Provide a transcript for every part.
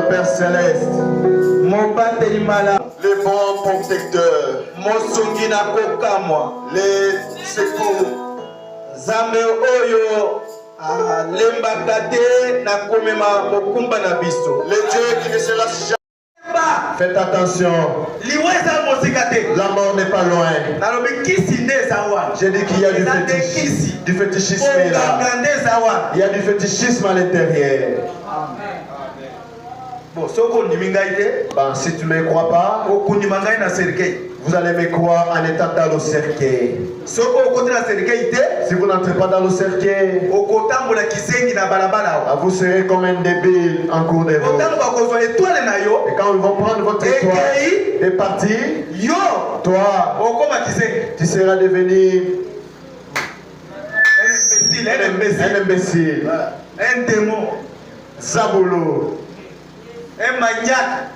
Père Céleste, les bons protecteurs, les secours, Zambe oyo lembakate na komema mokumba na biso. le Dieu qui ne se lasse jamais. Faites attention, la mort n'est pas loin. J'ai dit qu'il y a du fétichisme là. Il y a du fétichisme à l'intérieur. Bon, si tu ne me crois pas, vous allez me croire en étant dans le cercueil. Si vous n'entrez pas dans le cercueil, vous serez comme un débile en cours de route. Et quand ils vont prendre votre étoile et partir, toi, tu seras devenu un imbécile, un démon, Zabolo, un maniaque.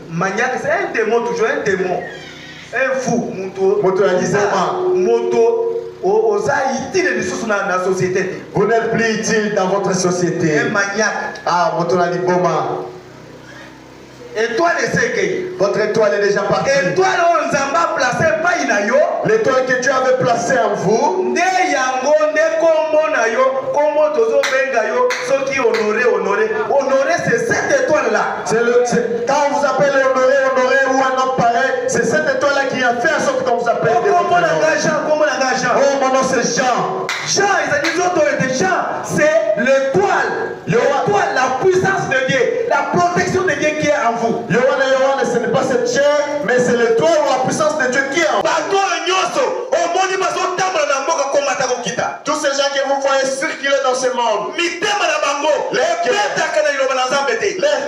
Maniaque, c'est un démon, toujours un démon. Un fou, vous n'êtes plus utile dans votre société. Un maniaque. Étoile votre étoile est déjà partie. L'étoile que Dieu avait placée en vous, honoré, c'est cette étoile-là. Quand on vous appelle honoré ou un homme pareil, c'est cette étoile-là qui a fait en sorte qu'on vous appelle. Oh, mon nom c'est Jean. Jean, c'est l'étoile. L'étoile, la puissance de Dieu, la protection de Dieu qui est en vous. Ce n'est pas cette chair, mais c'est l'étoile ou la puissance de Dieu qui est en vous. Tous ces gens que vous voyez circuler dans ce monde, leur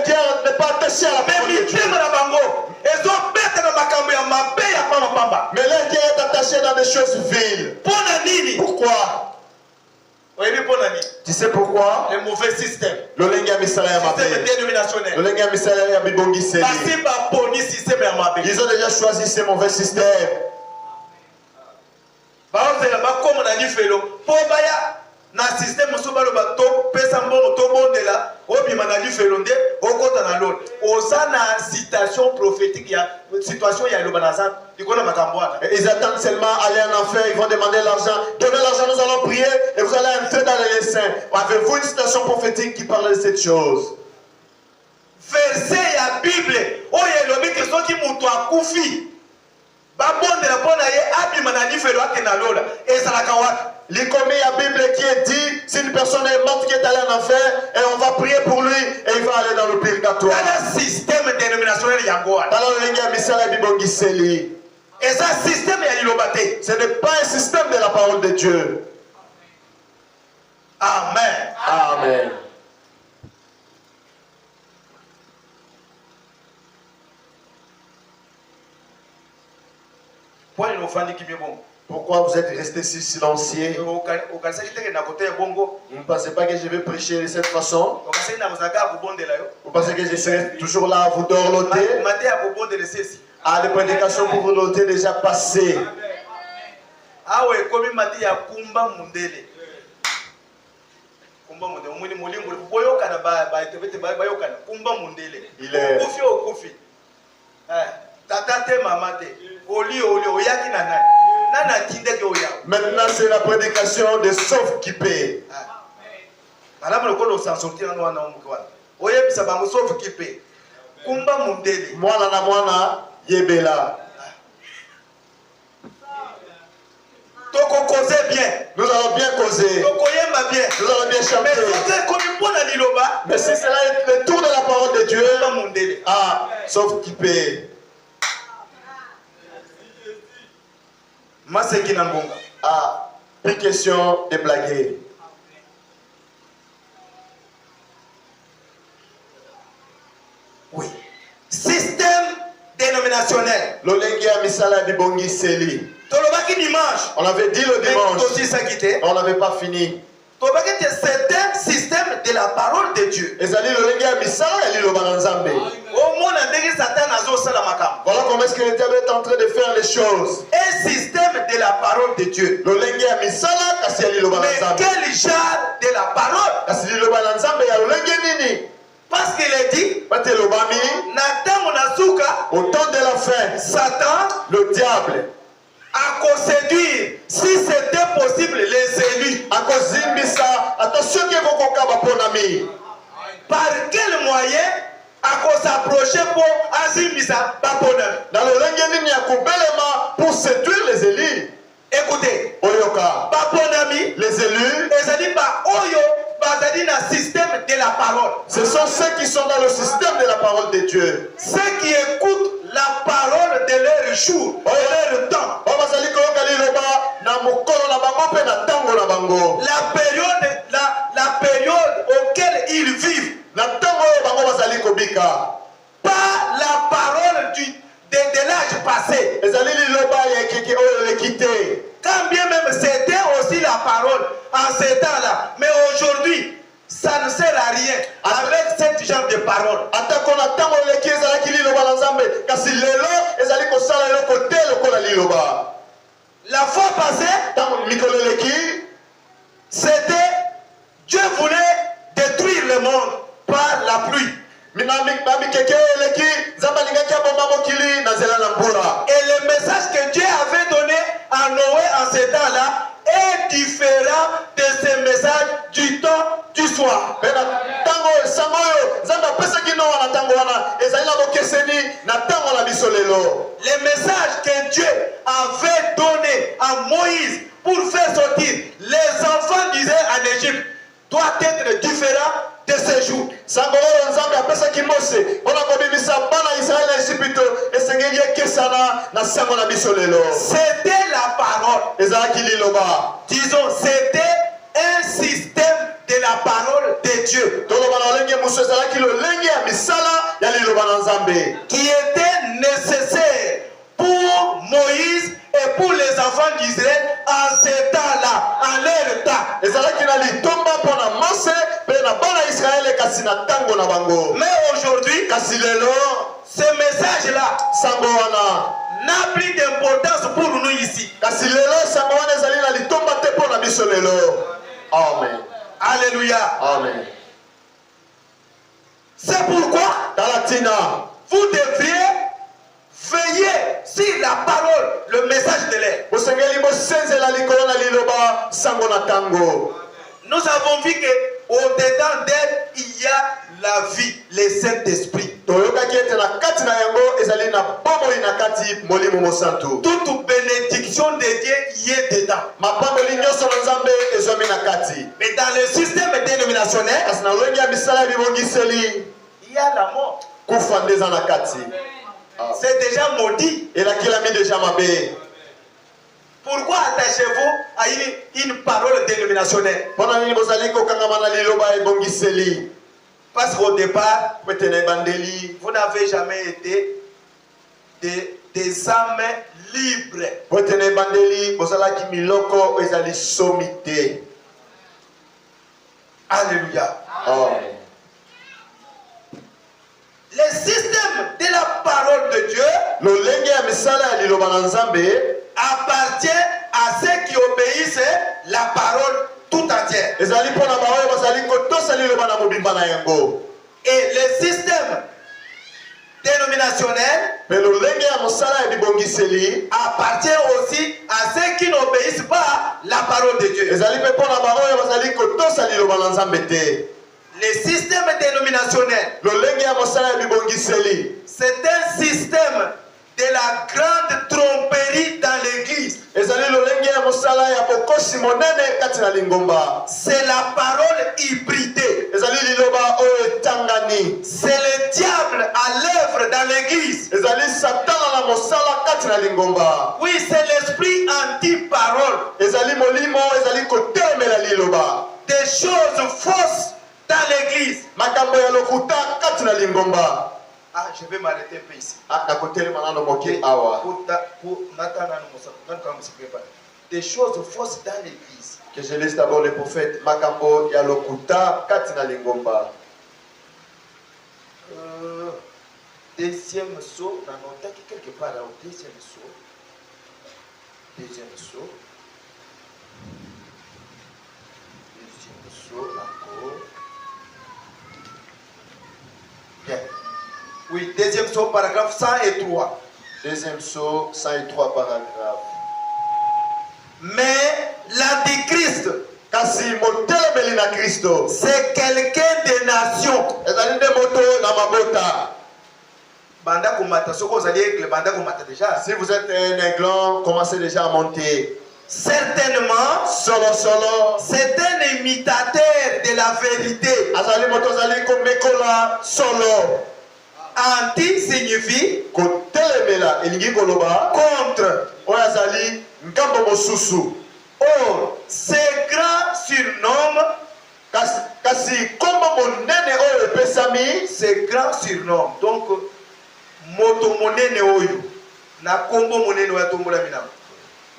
cœur n'est pas attaché à la parole de Dieu. Mais leur cœur est attaché dans des choses viles. Pourquoi? Tu sais pourquoi? Le mauvais système. Système dénominationnel. Ils ont déjà choisi ce mauvais système. Na système musubalo bato pesa mbongo to bondela obima na lifelonde okota na lot osana citation prophétique ya situation ya lobanazan ikona makambwana. Ils attendent seulement aller en enfer, ils vont demander l'argent. Donnez l'argent, nous allons prier et vous allez entrer dans les saints. Avez-vous une citation prophétique qui parle de cette chose? Verset ya Bible oye lobi que soki mutu akufi ba bondela pona ye abima na lifelo akena lola ezalaka wapi? L'icône la Bible qui est dit, si une personne est morte qui est allée en enfer, et on va prier pour lui, et il va aller dans le purgatoire. Dans le système dénominationnel Yangoa. Dans le et ça, système Yalobate. Ce n'est pas un système de la parole de Dieu. Amen. Amen. Pourquoi vous êtes resté si silencieux? Vous ne pensez pas que je vais prêcher de cette façon? Vous pensez que je serai toujours là à vous dorloter? Ah, les prédications pour vous dorloter déjà passées. Il est... Maintenant c'est la prédication de sauf qui paie. Mwana yebela. Nous allons bien causer. Nous allons bien chanter. Mais si cela est le tour de la parole de Dieu, ah, sauf qui paie. Ah, plus question de blaguer. Oui. Système dénominationnel. On avait dit le dimanche. On n'avait pas fini. C'est un système de la parole de Dieu. Voilà comment est-ce que le diable est en train de faire les choses. Un système de la parole parole de Dieu. Mais quel genre de la parole? Parce qu'il est dit, Nathan Monasuka, au temps de la fin, Satan, le diable, à séduire, si c'était possible, les élus. Attention que vous par quel moyen à s'approcher pour Azimisa Baponami? Dans le pour séduire les élus. Écoutez, Oyoka, Baponami, les élus, système de la parole. Ce sont ceux qui sont dans le système de la parole de Dieu. Ceux qui écoutent la parole de leur jour, de leur temps. La période auquel ils vivent. Pas la parole de l'âge passé. Quand bien même c'était aussi la parole en ces temps-là. Mais aujourd'hui, ça ne sert à rien avec ce genre de parole. La fois passée, c'était Dieu voulait détruire le monde par la pluie. Et le message que Dieu avait donné à Noé en ce temps-là est différent de ce message du temps du soir. Le message que Dieu avait donné à Moïse pour faire sortir les enfants d'Israël en Égypte doit être différent de ce jour. C'était la parole. Disons, c'était un système de la parole de Dieu qui était nécessaire pour Moïse et pour les enfants d'Israël en ce temps-là, en leur temps. Mais aujourd'hui, ce message-là n'a plus d'importance pour nous ici. Amen. Alléluia. Amen. C'est pourquoi vous devriez veiller sur la parole, le message de l'air. Nous avons vu qu'au-dedans d'elle, il y a la vie, le Saint-Esprit. Toute bénédiction de Dieu y est dedans. Mais dans le système dénominationnel, il y a la mort. C'est déjà maudit. Pourquoi attachez-vous à une parole dénominationnelle? Parce qu'au départ, vous n'avez jamais été des âmes libres. Alléluia. Amen. Le système de la parole de Dieu appartient à ceux qui obéissent la parole tout entière. Et le système dénominationnel appartient aussi à ceux qui n'obéissent pas la parole de Dieu. Le système dénominationnel, c'est un système de la grande tromperie dans l'église. C'est la parole hybridée. C'est le diable à l'œuvre dans l'église. Oui, c'est l'esprit anti-parole. Des choses fausses dans l'église. Ah, je vais m'arrêter un peu ici. Des choses fausses dans l'église. Que je laisse d'abord le prophète Makambo Yalokuta Katina Lingomba. Deuxième saut, on a noté quelque part là, au deuxième saut. Bien. Oui, deuxième saut, paragraphe 103. Deuxième saut, 103 paragraphe. Mais l'antichrist, c'est quelqu'un des nations. Si vous êtes un aiglon, commencez déjà à monter. Certainement, c'est un imitateur de la vérité. Anti signifie contre. Or, ces grands surnoms, ces grands surnoms, donc moto monene oyo na kombo monene oyo tombola mina.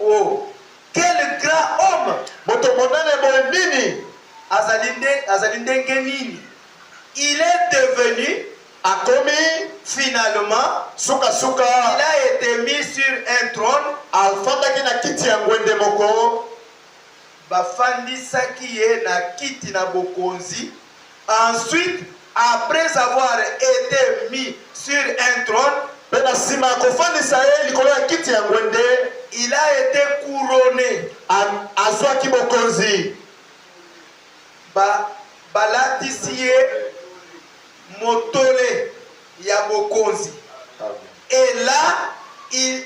Oh, quel grand homme! Moto monene monene azali ndenge nini? Il est devenu finalement, il a été mis sur un trône. Bafandisaki ye na kiti na bokonzi. Ensuite, après avoir été mis sur un trône, il a été couronné. Balatisi ye motole ya bokonzi. Et là, il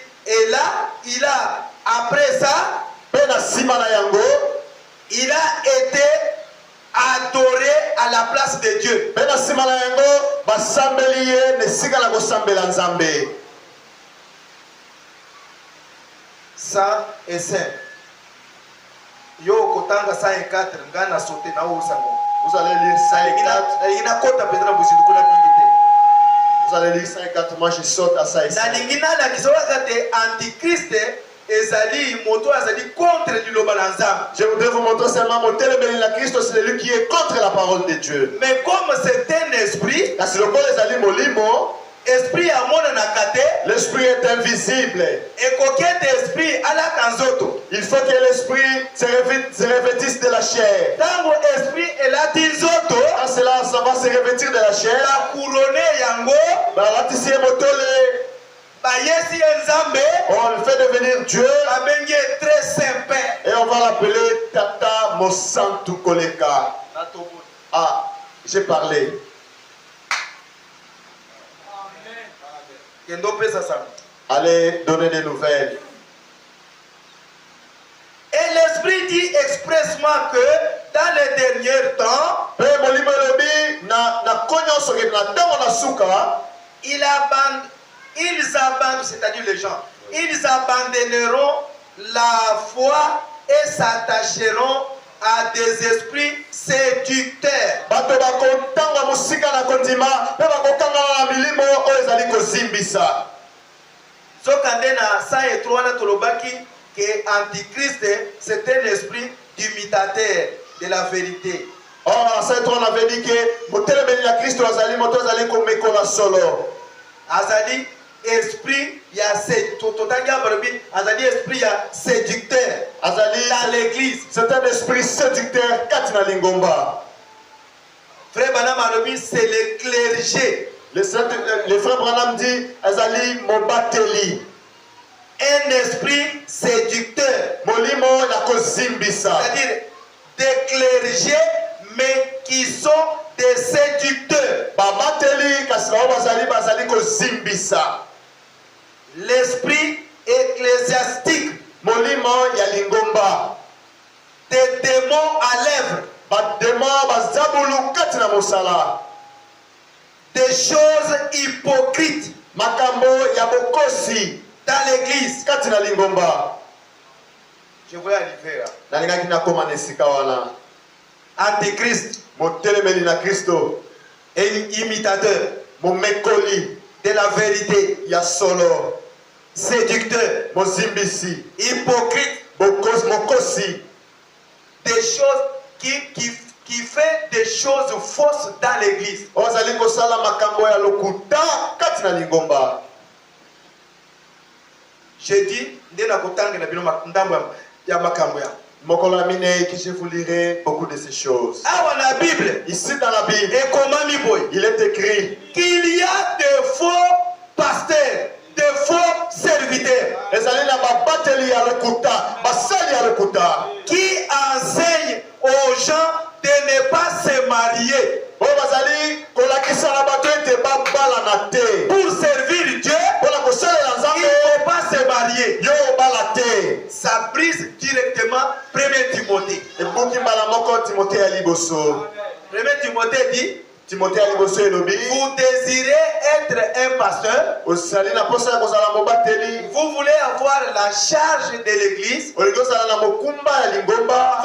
a, après ça, il a été adoré à la place de Dieu. Ça est simple. Yo kotanga 104 ngana sauté na osango. Vous allez lire 104. Vous allez lire 104. Moi je saute à ça ici. Je voudrais vous montrer seulement mon téléménil à Christ, c'est lui qui est contre la parole de Dieu. Mais comme c'est un esprit, esprit à mon nakate, l'esprit est invisible. Et coquet esprit à la kanzoto. Il faut que l'esprit se revêtisse de la chair. Tango esprit et la tinzoto. Quand cela, ça va se revêtir de la chair. La couronne yango. Bah la tisser motole. Bah yesi nzambe. On le fait devenir Dieu. Bah bengi très sympa. Et on va l'appeler Tata Mosantu Koleka. Ah, j'ai parlé. Allez donner des nouvelles. Et l'esprit dit expressement que dans les derniers temps, ils abandonneront, c'est-à-dire les gens, ils abandonneront la foi et s'attacheront à des esprits séducteurs. Sokandena 103 na tolobaki que Antichrist c'est un esprit d'imitateur de la vérité. Or, 103 on avait dit que motelebeli la Christ azali moto azali komekola solo. Azali esprit ya azali esprit ya séducteur. Azali dans l'église. C'est un esprit séducteur katina lingomba. Frère Branham alobi c'est le clergé. Le frère Branham dit azali mobateli. Un esprit séducteur. Molimo la kozimbisa. C'est-à-dire des clergés mais qui sont des séducteurs. Babateli kasao bazali kozimbisa. L'esprit ecclésiastique. Molimo ya lingomba. Des démons à lèvres. Bademo bazabulu katina mosala. Des choses hypocrites. Makambo ya bokosi dans l'église. Katina lingomba. Je voulais arriver là. Nalingaki na koma nesika wana. Antichrist. Motelemeli na Kristo. Et imitateur. Momekoli de la vérité. Ya solo. Séducteur. Mozimbisi. Hypocrite. Mokosi. Des choses qui fait des choses fausses dans l'église. Ozali kosala makambo ya lokuta katina lingomba. Je dis ndena kotangela bino ndambo ya makambo ya. Je vous lirai beaucoup de ces choses. Ici dans la Bible, il est écrit qu'il y a de faux pasteurs, de faux serviteurs qui enseignent aux gens de ne pas se marier. Pour servir Dieu, il ne faut pas se marier. Ça brise directement 1 Timothée. 1 Timothée dit, vous désirez être un pasteur, vous voulez avoir la charge de l'église, vous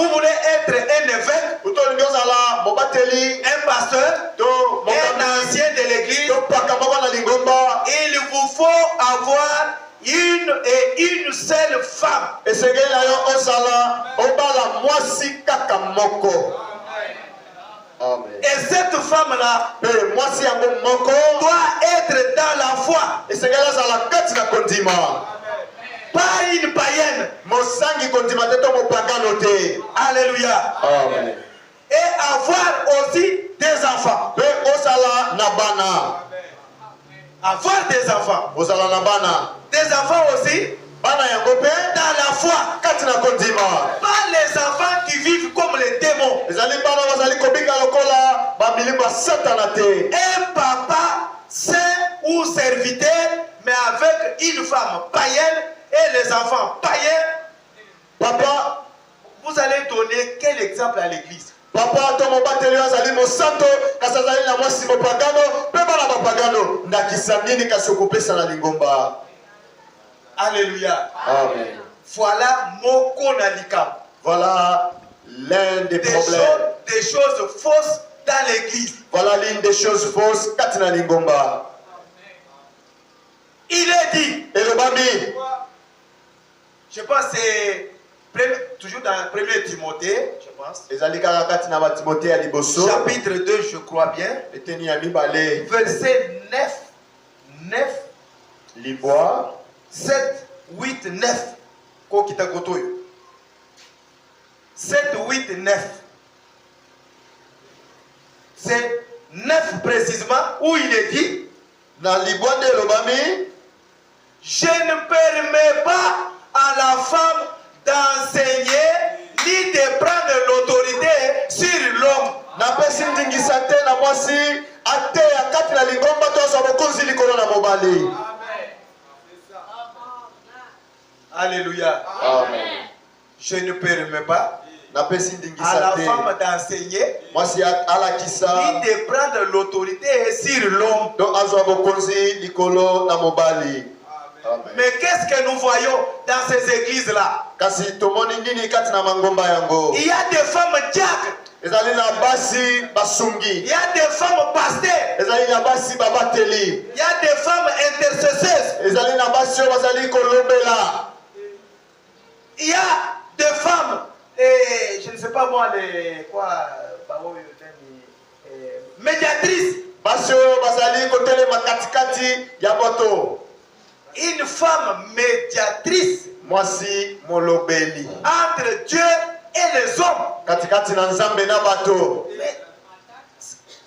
voulez être un évêque, un pasteur, un ancien de l'église, il vous faut avoir une seule femme. Amen. Et cette femme-là doit être dans la foi. Pas une païenne. Alléluia. Amen. Et avoir aussi des enfants. Avoir des enfants. Des enfants aussi dans la foi. Pas les enfants qui vivent comme les démons. Un papa saint ou serviteur, mais avec une femme païenne et les enfants païens. Papa, vous allez donner quel exemple à l'église? Papa, tomo bateli azali mosanto kasazali na mwasi mopagano pe bana mapagano ndakisamini kasokopesa na lingomba. Alléluia. Amen. Voilà moko na likam. Voilà l'un des problèmes. Des choses fausses dans l'église. Voilà l'une des choses fausses katina lingomba. Il est dit. Et le babi. Je pense c'est toujours dans 1 Timothée, je pense. Chapitre 2, je crois bien. Verset 9. 7, 8, 9. 7, 8, 9. C'est 9 précisément où il est dit. Je ne permets pas à la femme d'enseigner ni de prendre l'autorité sur l'homme. Alléluia. Amen. Je ne permets pas à la femme d'enseigner ni de prendre l'autorité sur l'homme. Mais qu'est-ce que nous voyons dans ces églises-là? Il y a des femmes diacres. Il y a des femmes pasteurs. Il y a des femmes intercesseuses. Il y a des femmes, je ne sais pas moi, médiatrices. Une femme médiatrice entre Dieu et les hommes. Mais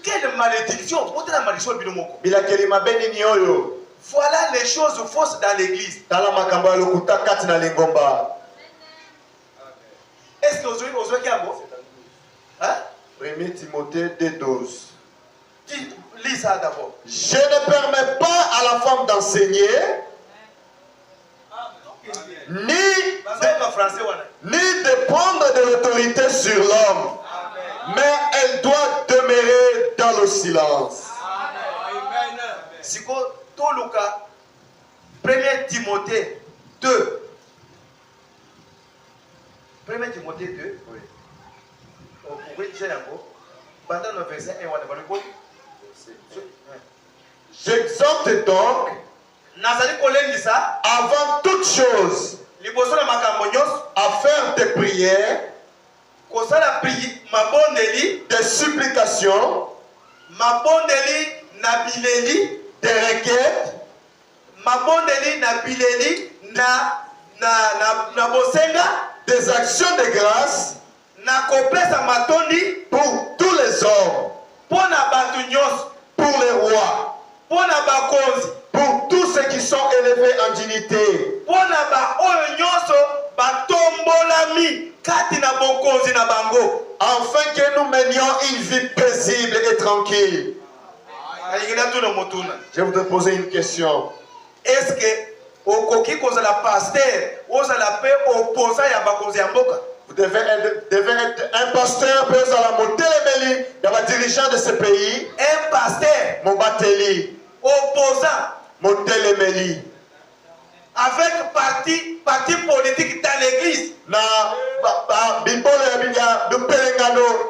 quelle malédiction! Voilà les choses fausses dans l'église. Est-ce que vous avez hein? 1 Timothée 2:12. Lis ça d'abord. Je ne permets pas à la femme d'enseigner ni de prendre de l'autorité sur l'homme, mais elle doit demeurer dans le silence. Si tout le cas, 1 Timothée 2. 1 Timothée 2. Oui. Pendant le verset 1, j'exhorte donc, avant toute chose, à faire des prières, des supplications, des requêtes, des actions de grâce pour tous les hommes, pour les rois, pour tous ceux qui sont élevés en dignité, afin que nous menions une vie paisible et tranquille. Je voudrais poser une question. Est-ce que okoki kozala pasteur ozala pe opposant ya bakonzi ya mboka? Vous devez être un pasteur, puis vous allez monter les bélis, il y a un dirigeant de ce pays. Un pasteur, mon bateli, opposant, monter les bélis. Avec parti politique dans l'église.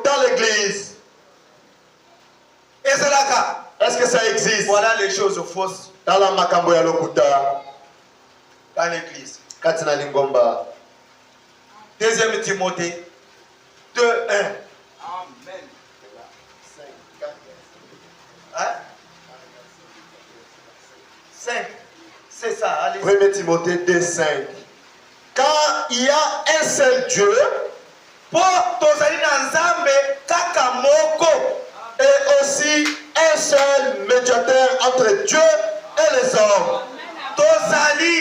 Dans l'église. Est-ce que ça existe? Voilà les choses fausses. Dans la makambo ya lokuta. Dans l'église. Katina lingomba. 2 Timothée 2:1. Amen. 5. C'est ça. Allez. 1 Timothée 2:5. Car il y a un seul Dieu. Et aussi un seul médiateur entre Dieu et les hommes. Tozali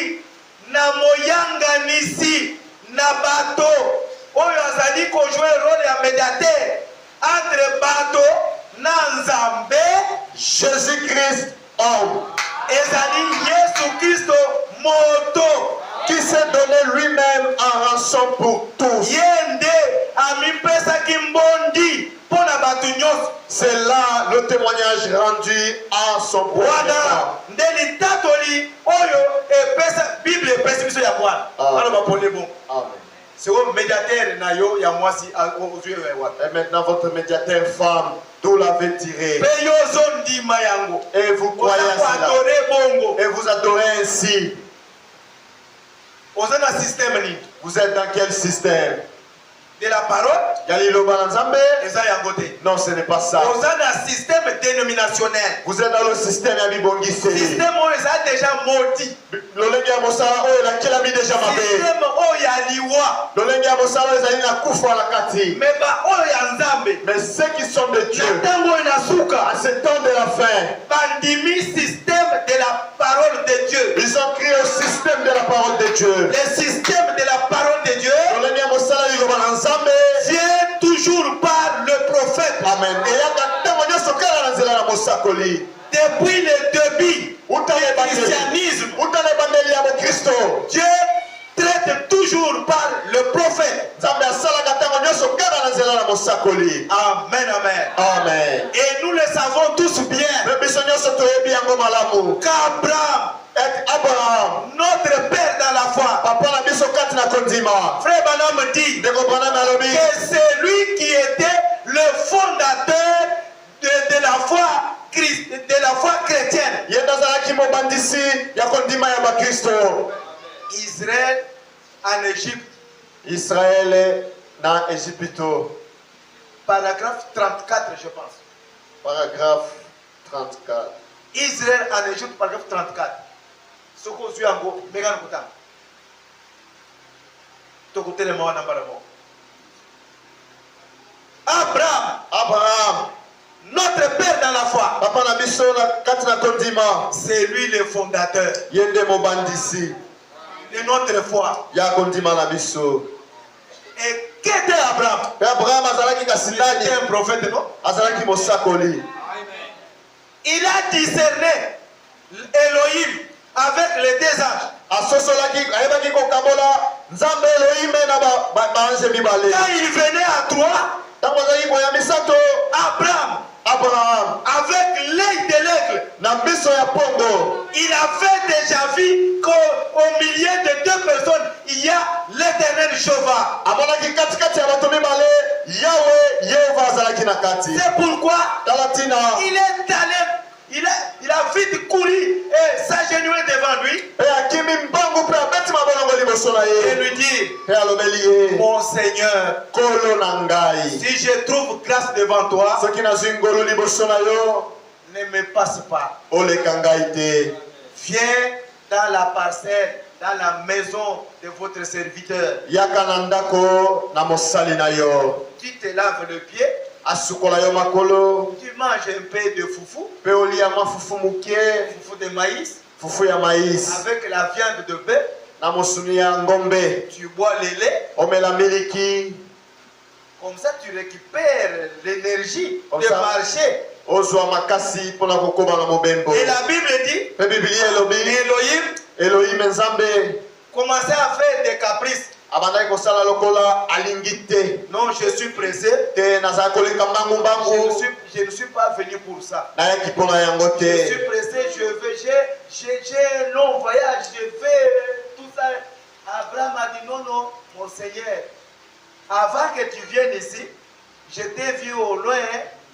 na moyanga nisi na bato oyo azali ko jouer rôle ya médiateur entre bato na Nzambe Jésus-Christ homme. Ezali Yesu Kristo moto qui s'est donné lui-même en rançon pour tous. Yende ami pesa kimbondi pona bato nyos. C'est là le témoignage rendu à son Bwana ndeli tatoli oyo epesa Bible epesa biso ya Bwana. Alors ba pole bon. Amen. C'est au médiateur na yo ya mwasi aux yeux wa. Et maintenant votre médiateur femme, d'où l'avez tiré. Pe yo zondi mayango. Et vous croyez à cela. Et vous adorez ainsi. Vous êtes dans quel système? De la parole. Non, ce n'est pas ça. Vous êtes dans un système dénominationnel. Vous êtes dans le système Yabibongi. Système où ils ont déjà maudit. Système où il y a liwa. Mais ceux qui sont de Dieu, à ce temps de la fin, bandimi système de la parole de Dieu. Ils ont créé le système de la parole de Dieu. Le système de la parole de Dieu vient toujours par le prophète. Amen. Depuis le début du christianisme, Dieu traite toujours par le prophète. Amen, amen. Amen. Et nous le savons tous bien qu'Abraham, notre père dans la foi, Frère Branham dit que c'est lui qui était le fondateur de la foi chrétienne. Israël en Égypte. Israël dans Égypte. Paragraphe 34, je pense. Paragraphe 34. Israël en Égypte, paragraphe 34. Ce qu'on suit en gros, Megan Koutam. Tokote le mot en ambaramo. Abraham, notre père dans la foi, c'est lui le fondateur de notre foi. Et qu'était Abraham? Il était un prophète, non? Il a discerné Elohim avec les deux anges. Quand il venait à toi, Abraham, avec l'œil de l'aigle, il avait déjà vu qu'au milieu de deux personnes, il y a l'éternel Jéhovah. C'est pourquoi il a vite couru et s'agenouillé devant lui. Et lui dit, mon Seigneur, si je trouve grâce devant toi, ne me passe pas. Viens dans la parcelle dans la maison de votre serviteur. Tu te laves le pied. Tu manges un peu de foufou. Foufou de maïs. Avec la viande de bœuf. Tu bois le lait. Comme ça, tu récupères l'énergie de marcher. Et la Bible dit, Elohim commençait à faire des caprices. Non, je suis pressé. Je ne suis pas venu pour ça. Je suis pressé, j'ai un long voyage, je vais tout ça. Abraham a dit non, non, mon Seigneur, avant que tu viennes ici, je t'ai vu au loin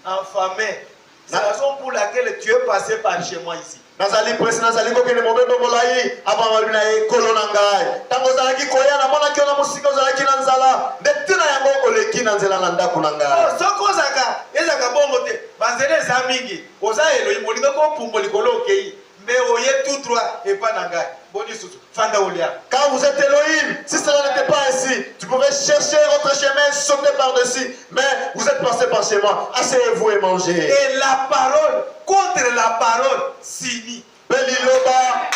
enfamé. C'est la raison pour laquelle tu es passé par chez moi ici. Nazali presse nazali ko kene mobembo molai abanga bina e kolona ngai tango zalaki koya na mona kiona musika zalaki na nzala ndetina yango oleki na nzela na ndako na ngai soko zaka ezaka bongo te banzele za mingi oza Elohim olinga ko pumbo likolo okei mais oye tout droit et pas na ngai boni susu fanda olia. Quand vous êtes Elohim, si cela n'était pas ainsi, tu pouvais chercher votre chemin, sauter par-dessus, mais vous êtes passé par chez moi, asseyez-vous et mangez. Et la parole contre la parole sini. Beliloba,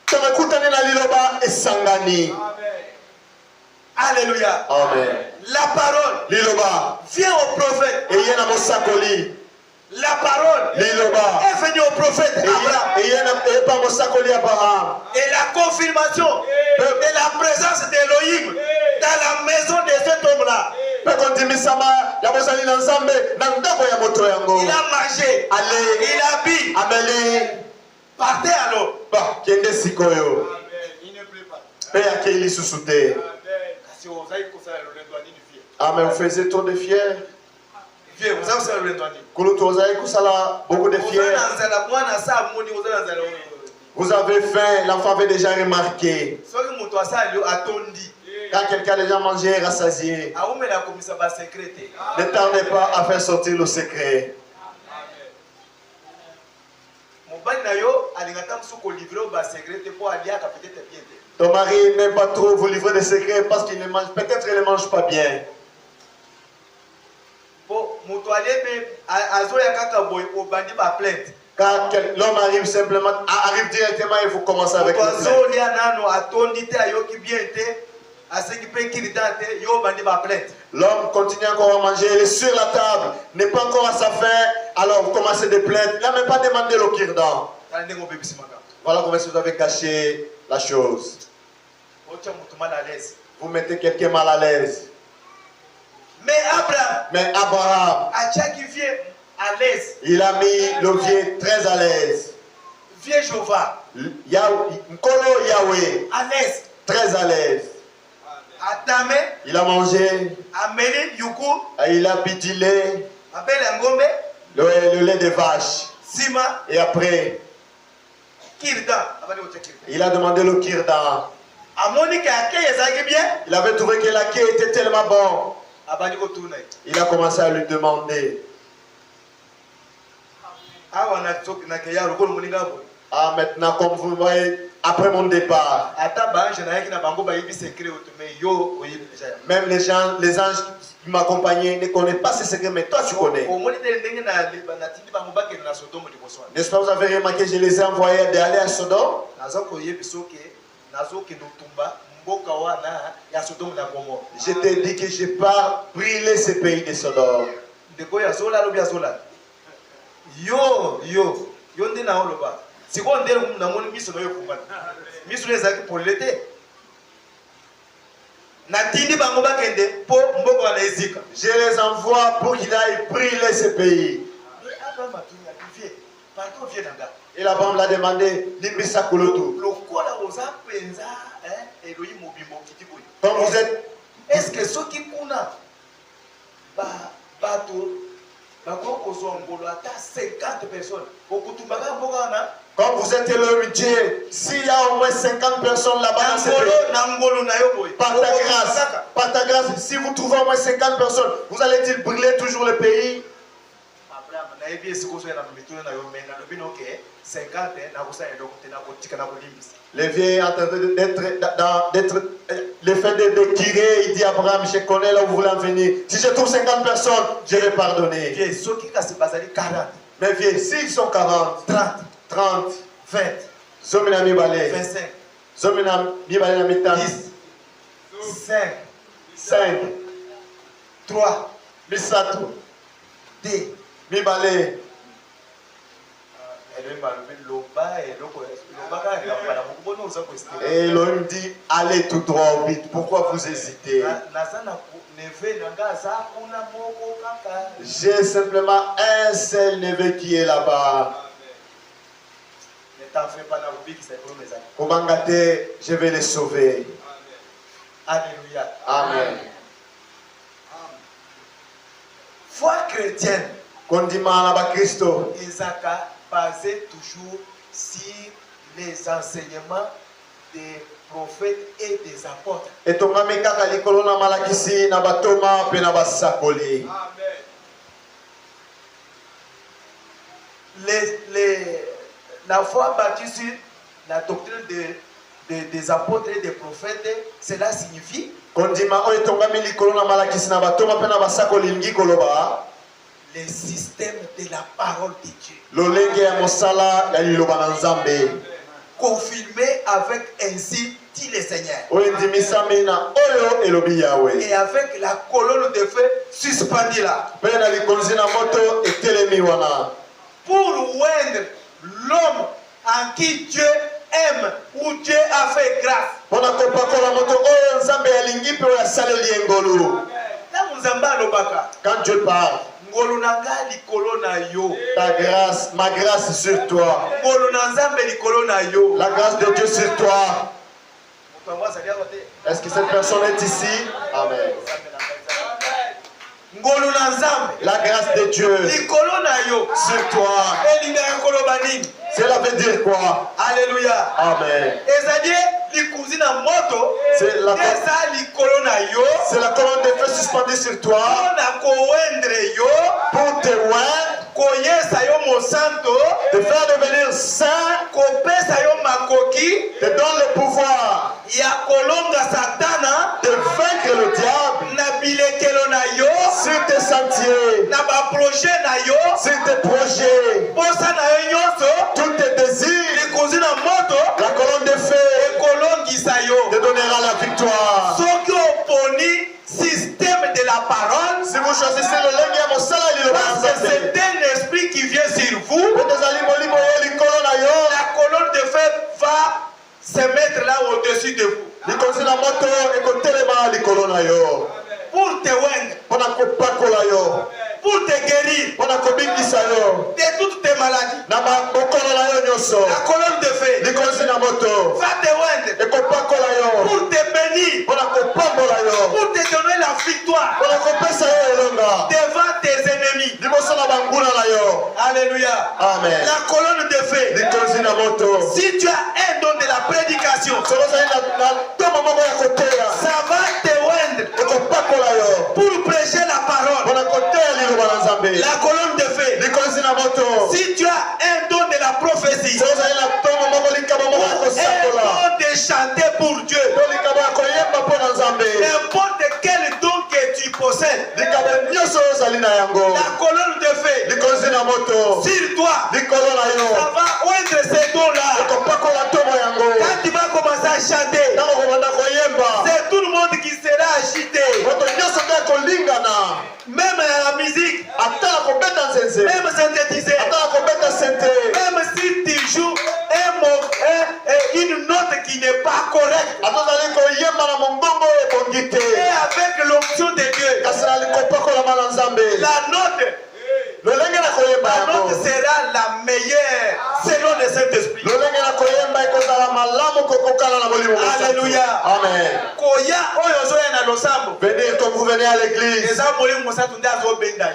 tamakutane na liloba esangani. Alléluia. Amen. La parole, liloba, vient au prophète. Et yena mosakoli. La parole est venue au prophète Abraham. Et la confirmation de la présence d'Elohim dans la maison de cet homme-là. Il a mangé, il a bu. Partez alors. Il ne pleut pas. Amen, vous faisiez trop de fiers. Beaucoup de fiers. Vous avez faim, l'enfant avait déjà remarqué. Quand quelqu'un a déjà mangé et rassasié, ne tardez pas à faire sortir le secret. Ton mari n'aime pas trop vous livrer des secrets parce qu'il ne mange, peut-être il ne mange pas bien. Quand l'homme arrive simplement, arrive directement et vous commencez avec le l'homme continue encore à manger, il est sur la table, n'est pas encore à sa faim, alors vous commencez des plaintes. Il n'a même pas demandé le kirdan. Voilà comment vous avez caché la chose. Vous mettez quelqu'un mal à l'aise. Mais Abraham, à l'aise. Il a mis le vieux très à l'aise. Vieux Jéhovah. Yahweh. À l'aise. Très à l'aise. Il a mangé. Il a bu du lait. Le lait de vache. Et après, il a demandé le kirdan. Il avait trouvé que la quai était tellement bon. Il a commencé à lui demander. Ah, maintenant, comme vous voyez, après mon départ, même les anges qui m'accompagnaient ne connaissent pas ces secrets, mais toi tu connais. N'est-ce pas, vous avez remarqué, je les ai envoyés d'aller à Sodome. Je t'ai dit que je pars brûler ce pays de Sodome. Je les envoie pour qu'ils aillent brûler ce pays. Et Abraham l'a demandé, Limbisa Koloto. Quand vous êtes, est-ce que ceux qui kuna c'est 50 personnes. Quand vous êtes le Dieu, s'il y a au moins 50 personnes là-bas dans ce pays, par ta grâce, si vous trouvez au moins 50 personnes, vous allez-il brûler toujours le pays? Les vieilles en train d'être le fait de tirer, il dit Abraham, je connais là où vous voulez en venir. Si je trouve 50 personnes, je vais pardonner. Mais vieux, s'ils sont 40, 30, 20, 25, 5, 3, 2, Mibale. Et l'homme dit, allez tout droit au but. Pourquoi vous hésitez? J'ai simplement un seul neveu qui est là-bas. Ne t'en fais pas, Komangate, je vais les sauver. Alléluia. Amen. Foi chrétienne. Kondima na Christo. Isaka basé toujours sur les enseignements des prophètes et des apôtres. Et ton ami kaka likolo na malakisi na batoma pe na basakoli. La foi bâtie sur la doctrine des apôtres et des prophètes, cela signifie Kondima o etongami likolo na malakisi na batoma pe na basakoli lingi koloba. Les systèmes de la parole de Dieu. Lolenge ya mosala ya liloba na Nzambe. Confirmé avec ainsi dit le Seigneur. Et avec la colonne de feu suspendue là. Pour oindre l'homme en qui Dieu aime ou Dieu a fait grâce. Quand Dieu parle, ta grâce, ma grâce sur toi. La grâce de Dieu sur toi. Est-ce que cette personne est ici? Amen. La grâce de Dieu sur toi. Cela veut dire quoi? Alléluia. Amen. C'est la colonne de feu suspendue sur toi pour te oindre, te faire devenir saint, te donne le pouvoir de vaincre le diable sur tes sentiers, sur tes projets, tous tes désirs. La colonne de feu te donnera la victoire. Système de la parole, Si vous choisissez le parce que c'est un esprit qui vient sur vous, la colonne de feu va se mettre là au-dessus de vous pour te oindre, pour te guérir de toutes tes maladies. La colonne de feu va te oindre pour te bénir, pour te donner la victoire devant tes ennemis. Alléluia. Amen. La colonne de feu, si tu as un don de la prédication, ça va te oindre pour prêcher la parole. La colonne de feu, si tu as un don de la prophétie, un don de chanter pour Dieu, n'importe quel don que tu possèdes, la colonne de feu sur toi, ça va oindre ces dons-là. Quand tu vas commencer à chanter, c'est tout le monde qui sera agité. Même la musique, même synthétisé, même si tu joues une note qui n'est pas correcte, et avec l'onction de Dieu, la note sera la meilleure selon le Saint-Esprit. Alléluia. Amen. Venez comme vous venez à l'église.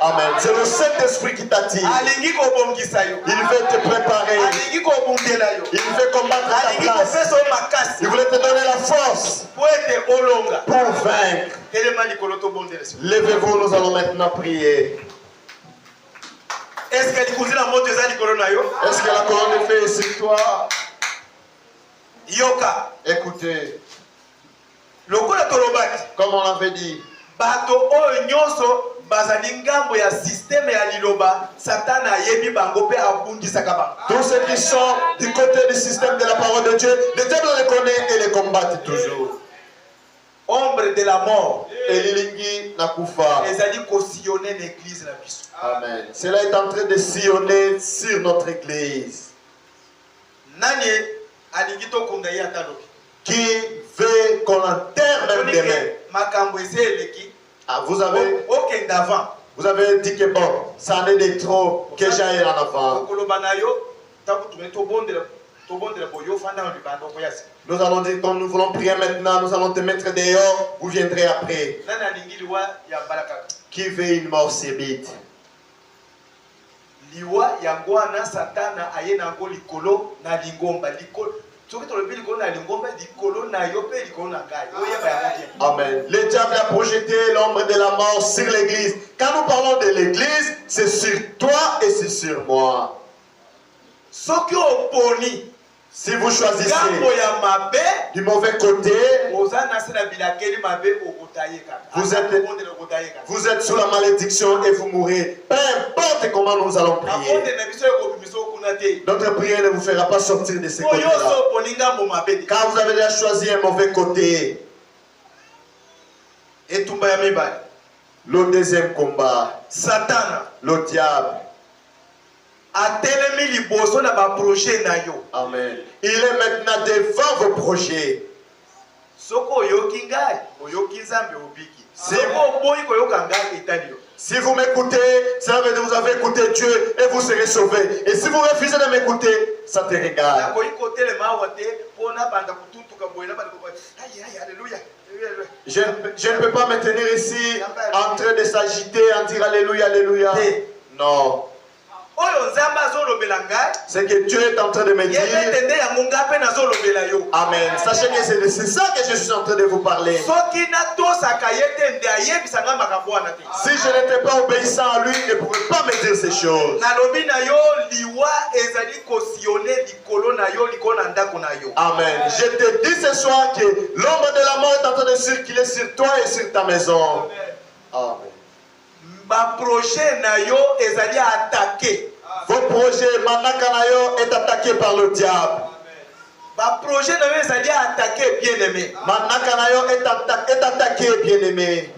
Amen. C'est le Saint-Esprit qui t'attire. Il veut te préparer. Il veut combattre ta place. Il voulait te donner la force pour vaincre. Levez-vous, nous allons maintenant prier. Est-ce que la colonne de feu est sur toi? Yoka. Écoutez. Comme on l'avait dit. Bato oyo nyonso bazali ngambo ya système ya liloba Satan ayebi bango pe abundisaka bango. Tous ceux qui sont du côté du système de la parole de Dieu, le diable les connaît et les combattent toujours. Ombre de la mort. Elilingi nakufa. Ezali ko sillonner l'église la biso. Amen. Cela est en train de sillonner sur notre église. Nani alingi to konga ya talobi. Qui veut qu'on enterre même demain. Vous avez dit que bon, ça en est de trop, que j'aille en avant. Nous allons dire, quand nous voulons prier maintenant, nous allons te mettre dehors, vous viendrez après. Qui veut une mort subite? Amen. Le diable a projeté l'ombre de la mort sur l'église. Quand nous parlons de l'église, c'est sur toi et c'est sur moi. Si vous choisissez du mauvais côté, vous êtes sous la malédiction et vous mourrez. Peu importe comment nous allons prier. Notre prière ne vous fera pas sortir de ce côté-là. Car vous avez déjà choisi un mauvais côté. Le deuxième combat, Satan, le diable. Amen. Il est maintenant devant vos projets. Si vous m'écoutez, ça veut dire que vous avez écouté Dieu et vous serez sauvés. Et si vous refusez de m'écouter, ça te regarde. Je ne peux pas me tenir ici en train de s'agiter, en dire Alléluia, Alléluia. Non. C'est que Dieu est en train de me dire. Amen. Sachez que c'est ça que je suis en train de vous parler. Si je n'étais pas obéissant à lui, il ne pourrait pas me dire ces choses. Amen. Je te dis ce soir que l'ombre de la mort est en train de circuler sur toi et sur ta maison. Amen. Projet na yo ezali attaqué. Vos projets, manaka na yo est attaqué par le diable. Projet na yo ezali attaqué, bien aimé. Manaka na yo est attaqué, bien aimé.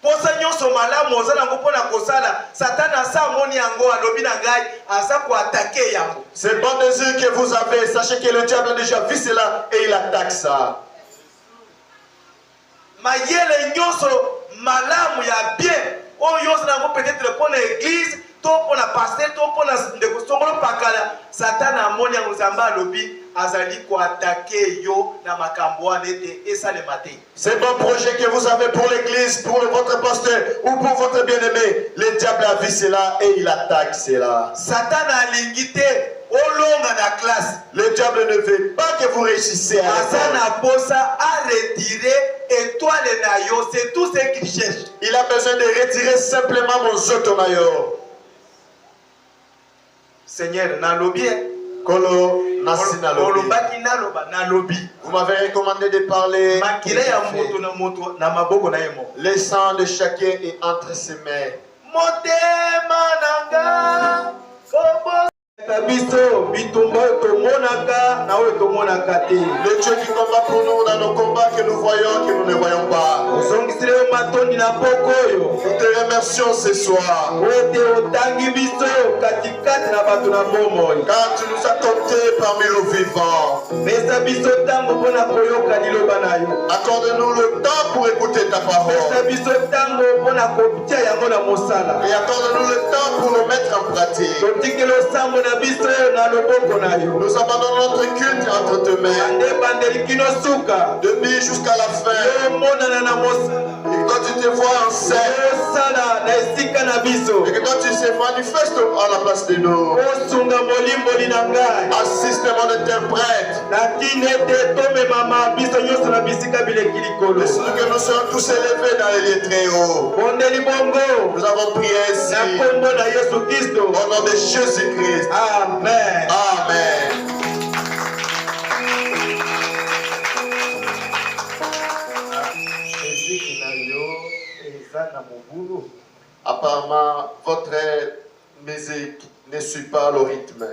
Posa nyonso malamu ozana ngopona kosala Satan asa moni yango alobi na ngai asa ko attaquer yango. C'est bon désir que vous avez, sachez que le diable a déjà vu cela et il attaque ça. Mayele nyonso malamu ya bien oyo nango peut-être pour l'église to pour la pasteur to pour la ndeko songolo pakala Satan amoni yango zamba lobi azali ko attaquer yo na makambo anete et ça le matin. C'est bon projet que vous avez pour l'église, pour votre pasteur ou pour votre bien-aimé. Le diable a vu cela et il attaque cela. Satan a l'ingité au long de la classe. Le diable ne veut pas que vous réussissiez. Satan a retiré étoile nayo, c'est tout ce qu'il cherche. Il a besoin de retirer simplement mon zotonayo. Seigneur, nalobi. Kolo nasina lobi. Vous m'avez recommandé de parler. Le sang de chacun est entre ses mains. Le Dieu qui combat pour nous dans nos combats que nous voyons, que nous ne voyons pas. Nous te remercions ce soir. Car tu nous as comptés parmi nos vivants. Accorde-nous le temps pour écouter ta parole. Et accorde-nous le temps pour le mettre en pratique. Nous abandonnons notre culte entre tes mains. Depuis jusqu'à la fin. quand tu te vois en scène, et que quand tu se manifestes à la place de nous, assiste mon interprète. Laisse-nous que nous soyons tous élevés dans les lieux très hauts. Nous avons prié ainsi au nom de Jésus-Christ. Amen. Amen. Apparemment, votre musique ne suit pas le rythme.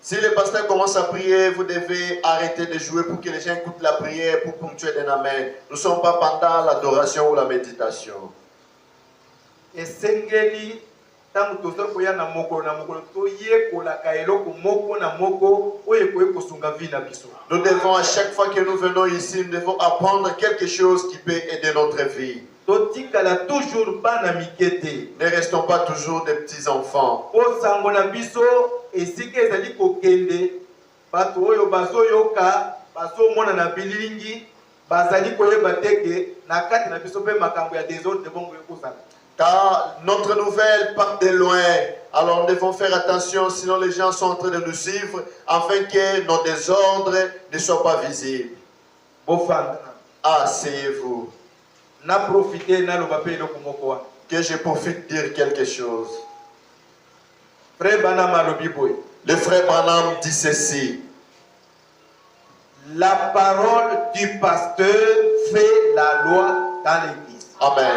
Si le pasteur commence à prier, vous devez arrêter de jouer pour que les gens écoutent la prière pour ponctuer d'un amen. Nous ne sommes pas pendant l'adoration ou la méditation. Nous devons, à chaque fois que nous venons ici, nous devons apprendre quelque chose qui peut aider notre vie. Ne restons pas toujours des petits enfants. Car notre nouvelle part de loin, alors nous devons faire attention, sinon les gens sont en train de nous suivre, afin que nos désordres ne soient pas visibles. Asseyez-vous. Que je profite dire quelque chose. Le frère Branham dit ceci. La parole du pasteur fait la loi dans l'église. Amen.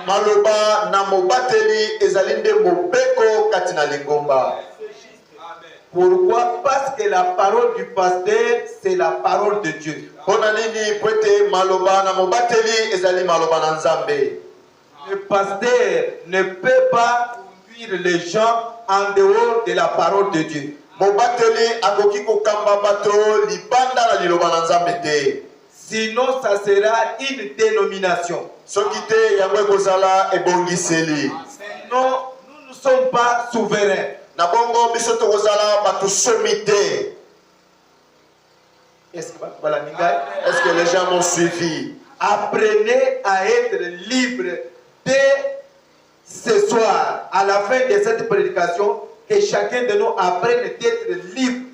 Maloba na mobateli ezalinde mobeko katina lingomba. Pourquoi? Parce que la parole du pasteur, c'est la parole de Dieu. Le pasteur ne peut pas conduire les gens en dehors de la parole de Dieu. Sinon, ça sera une dénomination. Sinon, nous ne sommes pas souverains. Est-ce que les gens m'ont suivi? Apprenez à être libre dès ce soir, à la fin de cette prédication, que chacun de nous apprenne d'être libre.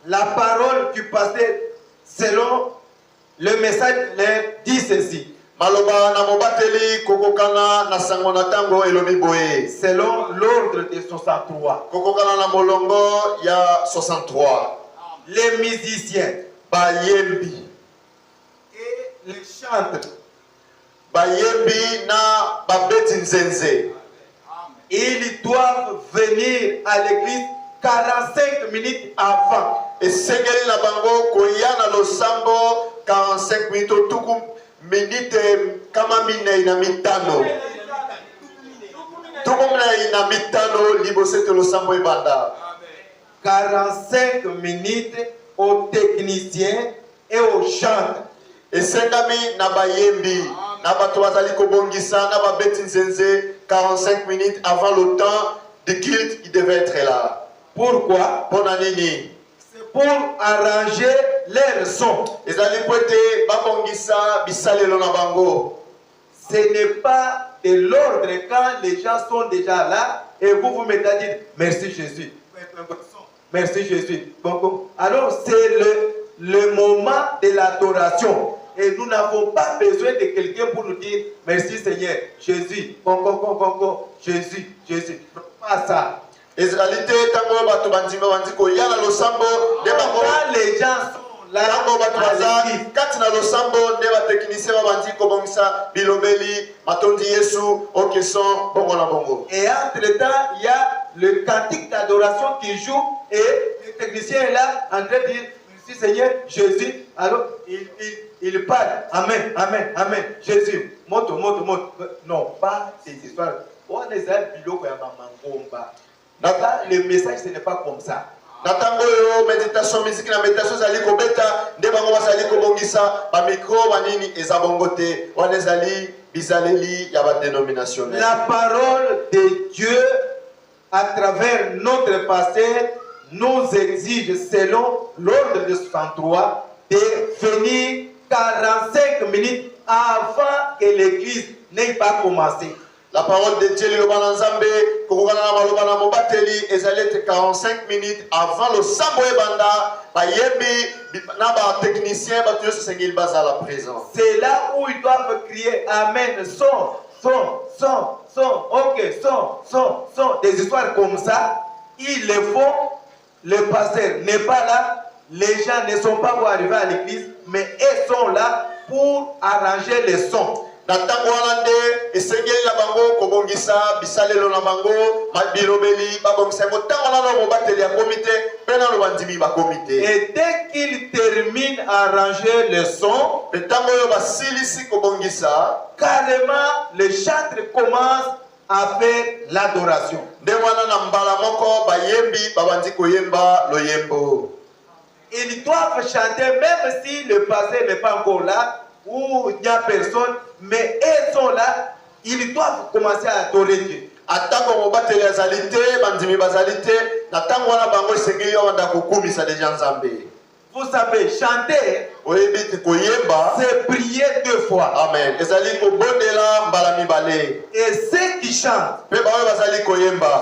La parole du pasteur, selon le message, dit ceci. Selon l'ordre de 63. Les musiciens et les chanteurs, ils doivent venir à l'église 45 minutes avant. Et sengeli na bango koyana losambo 45 minutes tuku minute kama mine ina mitano. Tuku mine ina mitano libosete losambo ibanda. 45 minutes aux techniciens et aux chanteurs. Et sengami na bayembi na bato bazali kobongisa na babeti nzenze 45 minutes avant le temps de culte, il devait être là. Pourquoi? C'est pour arranger leur son. Ce n'est pas de l'ordre quand les gens sont déjà là et vous vous mettez à dire merci Jésus. Merci Jésus. Alors c'est le moment de l'adoration. Et nous n'avons pas besoin de quelqu'un pour nous dire merci Seigneur. Jésus. Jésus. Jésus. Pas ça. Les gens sont là, et entre-temps, il y a le cantique d'adoration qui joue et le technicien est là en train de dire merci Seigneur, Jésus. Alors il parle. Amen, amen, amen. Jésus. Moto. Non, pas ces histoires. On les a biloko ya mamangomba. Le message, ce n'est pas comme ça. Natango yo méditation musique na méditation zali ko beta nde bango bazali ko bongisa ba micro banini ezabongote wana ezali bizaleli ya ba dénomination. La parole de Dieu à travers notre pasteur nous exige selon l'ordre de 63 de venir 45 minutes avant que l'église n'ait pas commencé. La parole de Dieu le bananzambe kokokana na maloba na mobateli ezali 45 minutes avant le sambo ebanda ba yembi na ba technicien ba tuyo sengeli bazala présent. C'est là où ils doivent crier amen, son, ok, son, des histoires comme ça, ils le font, le pasteur n'est pas là, les gens ne sont pas pour arriver à l'église, mais ils sont là pour arranger les sons. Natango wana nde esengeli na bango kobongisa bisalelo na bango mabilobeli babongisa ngo tango na mobateli ya komite pena lo bandimi ba komite. Et dès qu'ils terminent à arranger le son, tango yo basilisi kobongisa carrément les chantres commencent à faire l'adoration. Nde wana na mbala moko bayembi babandi koyemba loyembo. Ils doivent chanter même si le pasteur n'est pas encore là ou il n'y a personne, mais ils sont là, ils doivent commencer à adorer Dieu. Atango mobateli azalite bandimi bazalite na tango wana bango esengeli yo banda kokumisa deja nzambe. Vous savez, chanter, c'est prier 2 fois. Amen. Et ceux qui chantent,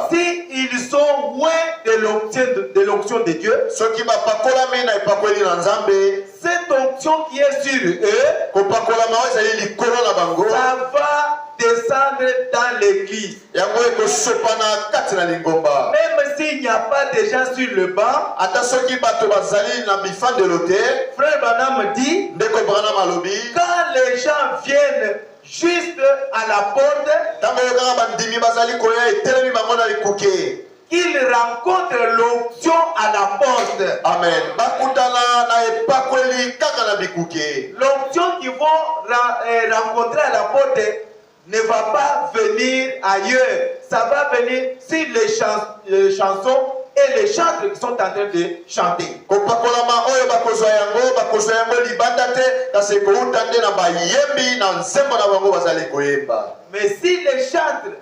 si ils sont loin de l'onction de Dieu, cette onction qui est sur eux, ça va descendre dans l'église. Même s'il n'y a pas de gens sur le banc, Frère Branham dit, quand les gens viennent juste à la porte, qu'ils rencontrent l'onction à la porte. Amen. L'onction qu'ils vont rencontrer à la porte ne va pas venir ailleurs. Ça va venir sur les chansons et les chantres qui sont en train de chanter. Mais si les chantres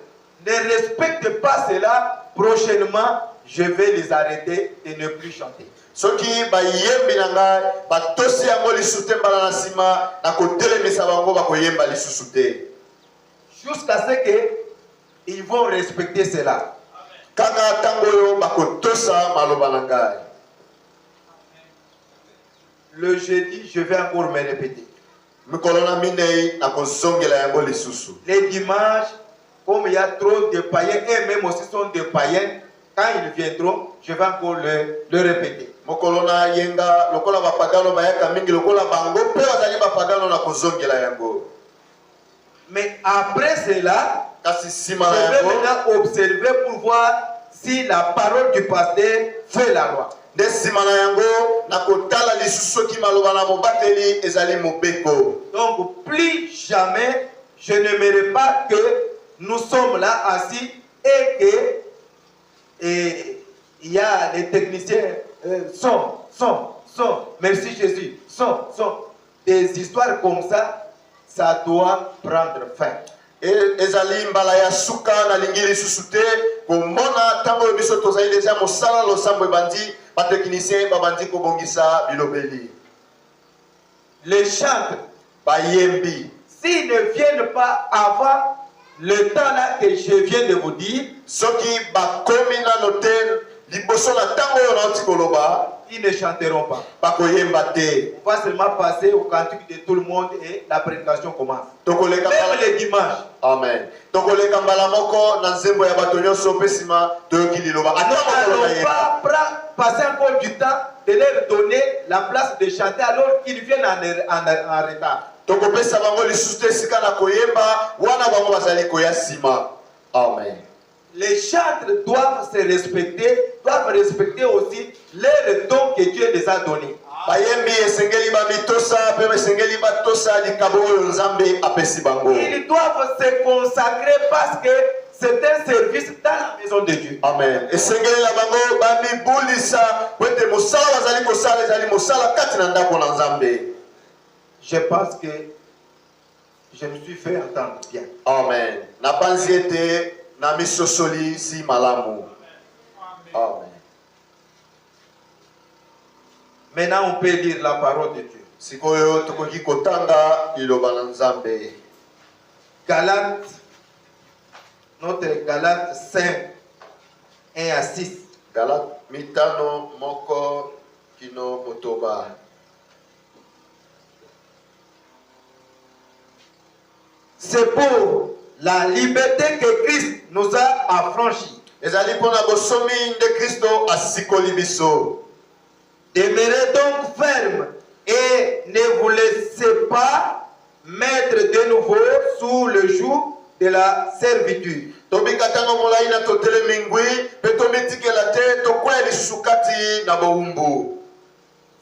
ne respectent pas cela, prochainement, je vais les arrêter et ne plus chanter. Jusqu'à ce qu'ils vont respecter cela. Le jeudi, je vais encore me répéter. Les dimanches, comme il y a trop de païens, et même aussi sont des païens, quand ils viendront, je vais encore le répéter. Mais après cela, je vais maintenant observer pour voir si la parole du pasteur fait la loi. Donc, plus jamais, je n'aimerais pas que nous sommes là assis et que il y a les techniciens son, merci Jésus, son, des histoires comme ça, ça doit prendre fin. Ezali mbala ya suka na lingili susute komona tango biso tozali deja mosala losambo ebandi ba technicien babandi kobongisa bilobeli. Les chantres bayembi s'ils ne viennent pas avant le temps là que je viens de vous dire, soki bakomi na notel liboso na tango yo na tikoloba, ils ne chanteront pas. On va seulement passer au cantique de tout le monde et la prédication commence. Même les dimanches. Amen. Nous n'allons pas passer encore du temps de leur donner la place de chanter alors qu'ils viennent en retard. Amen. Les chantres doivent se respecter, doivent respecter aussi les dons que Dieu les a donnés. Ils doivent se consacrer parce que c'est un service dans la maison de Dieu. Amen. Et sengeli la bango bami bulisa wete mosala bazali kosala ezali mosala kati na ndako na Nzambe. Je pense que je me suis fait entendre bien. Amen. Na panzi ete na misosoli si malamu. Amen. Maintenant, on peut lire la parole de Dieu. Sikoyo tokoki kotanga liloba na Nzambe. Galates, notre Galates 5, 1 à 6. Galates mitano moko kino motoba. C'est pour la liberté que Christ nous a affranchis. Ezali pona bosomi de Kristo asikoli biso. Demeurez donc ferme et ne vous laissez pas mettre de nouveau sous le joug de la servitude. Tobikatano molai na totele mingwi pe tomitikela te tokweli sukati na boumbu.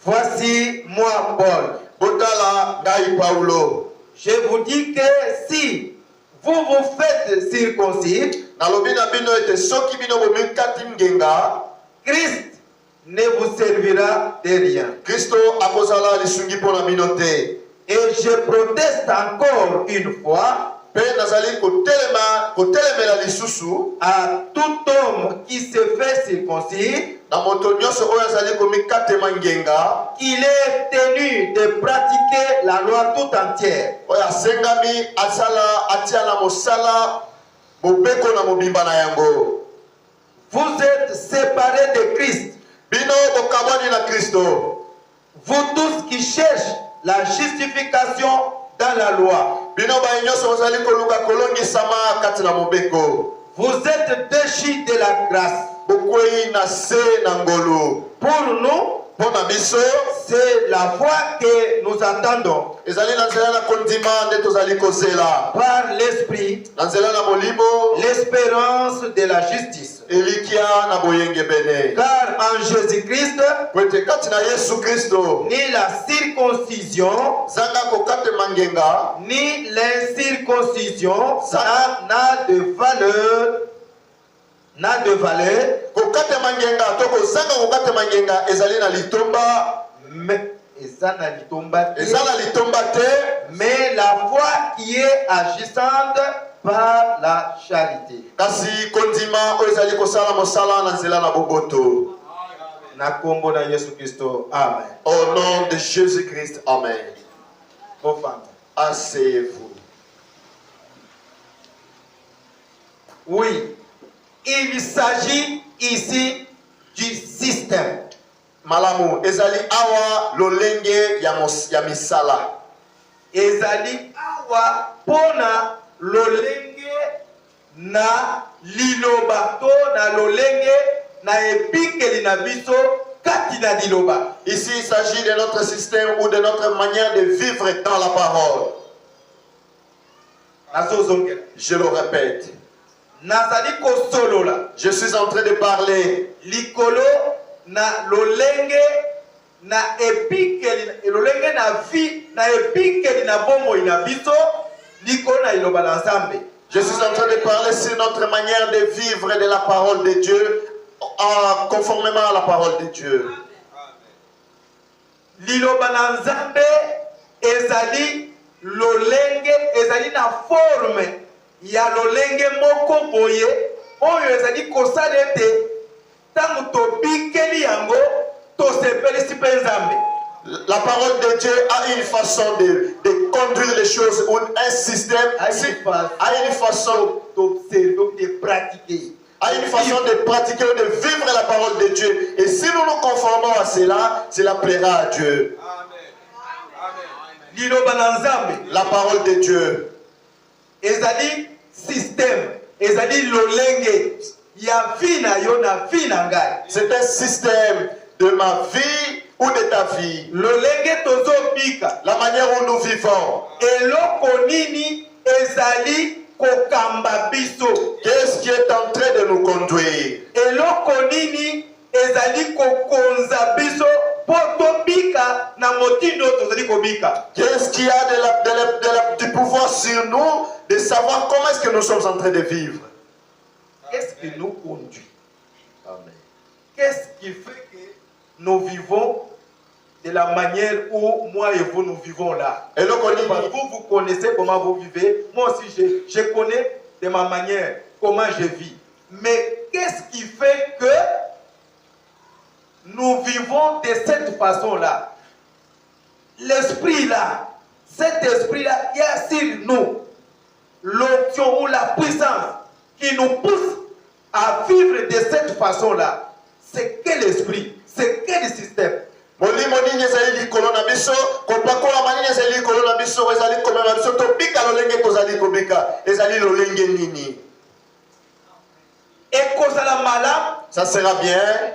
Voici moi Paul. Botala ngai Paulo. Je vous dis que si vous vous faites circoncis, Nalobi na bino ete soki bino bomikati ngenga, Christ ne vous servira de rien. Kristo akozala lisungi pona bino te. Et je proteste encore une fois Pe nazali kotelemela lisusu à tout homme qui se fait circoncis na moto nyonso oyo azali komikatema ngenga qu'il est tenu de pratiquer la loi tout entière. oyo asengami asala atiala mosala mobeko na mobimba na yango. Vous êtes séparés de Christ. Bino bokabwani na Kristo. Vous tous qui cherchez la justification dans la loi. Bino ba nyonso ozali koluka kolongisama kati na mobeko. Vous êtes déchus de la grâce. Bokwei na se na ngolu. Pour nous, Pona biso c'est la foi que nous attendons ezali na nzela na kondima nde tozali kozela. par l'esprit, Na nzela na molimo l'espérance de la justice. elikia na boyenge bene. Car en Jésus-Christ, Kwete kati na Yesu Kristo ni la circoncision, zanga kokatema ngenga ni l'incirconcision n'a de valeur, kokatema ngenga to kozanga kokatema ngenga ezali na litomba mais ezala litomba te, mais la foi qui est agissante par la charité. kasi kondima oyo ezali kosala mosala na nzela na boboto. Na kombo na Yesu Kristo. Amen. Au nom de Jésus-Christ, amen. Vos femmes. Asseyez-vous. Oui, il s'agit ici du système. Malamu ezali awa lolenge ya misala. Ezali awa pona lolenge na liloba to na lolenge na epikeli na biso kati na liloba. Ici, il s'agit de notre système ou de notre manière de vivre dans la parole. Je le répète. Nazali kosolola. Je suis en train de parler. Likolo na lolenge na epikeli lolenge na vi na epikeli na bomo ina biso likolo na iloba na Nzambe. Je suis en train de parler sur notre manière de vivre de la parole de Dieu, conformément à la parole de Dieu. Liloba na Nzambe ezali lolenge ezali na forme ya lolenge moko boye oyo ezali kosala ete tango tobikeli yango tosepelisi mpe Nzambe. La parole de Dieu a une façon de conduire les choses, ou un système, a une façon d'observer, de pratiquer. A une façon de pratiquer, de vivre la parole de Dieu. Et si nous nous conformons à cela, cela plaira à Dieu. La parole de Dieu. Ezali système, ezali lolenge ya vie na yo na vie na ngai. C'est un système de ma vie ou de ta vie. Lolenge tozobika, la manière où nous vivons. Eloko nini ezali kokamba biso. Qu'est-ce qui est en train de nous conduire? Eloko nini ezali kokonza biso poto bika na motindo tozali kobika. Qu'est-ce qui a du pouvoir sur nous de savoir comment est-ce que nous sommes en train de vivre? est-ce que nous conduit? Amen. Qu'est-ce qui fait que nous vivons de la manière où moi et vous nous vivons là? Et donc, vous connaissez comment vous vivez. Moi aussi, je connais de ma manière comment je vis. Mais qu'est-ce qui fait que nous vivons de cette façon-là? L'esprit là, cet esprit-là, il y a sur nous l'option ou la puissance qui nous pousse à vivre de cette façon-là. C'est quel esprit? C'est quel système? Molimo nini ezali likolo na biso kopakola manini ezali likolo na biso ezali komema biso tobika lolenge tozali kobika ezali lolenge nini? Ekozala malamu, Ça sera bien.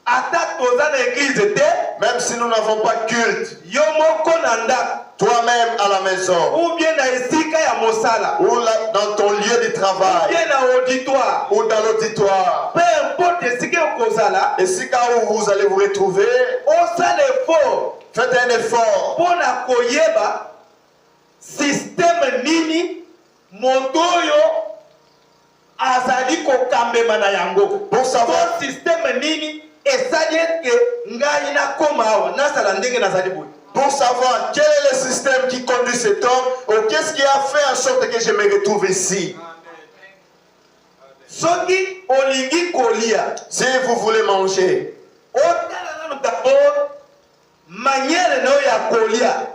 ata toza na église te, Même si nous n'avons pas culte, yo moko na ndako, toi-même à la maison, ou bien na esika ya mosala, ou dans ton lieu de ou travail, bien na auditoire, ou dans l'auditoire, peu importe esika okozala, et si quand vous allez vous retrouver, osala effort faites un effort mpona koyeba système nini moto oyo azali kokambema na yango, pour savoir, to système nini esali ete ngai nakoma awa nasala ndenge nazali boye. pour savoir quel est le système qui conduit cet homme, ou qu'est-ce qui a fait en sorte que je me retrouve ici. Soki olingi kolia, Si vous voulez manger, otala nanu d'abord manière na yo ya kolia,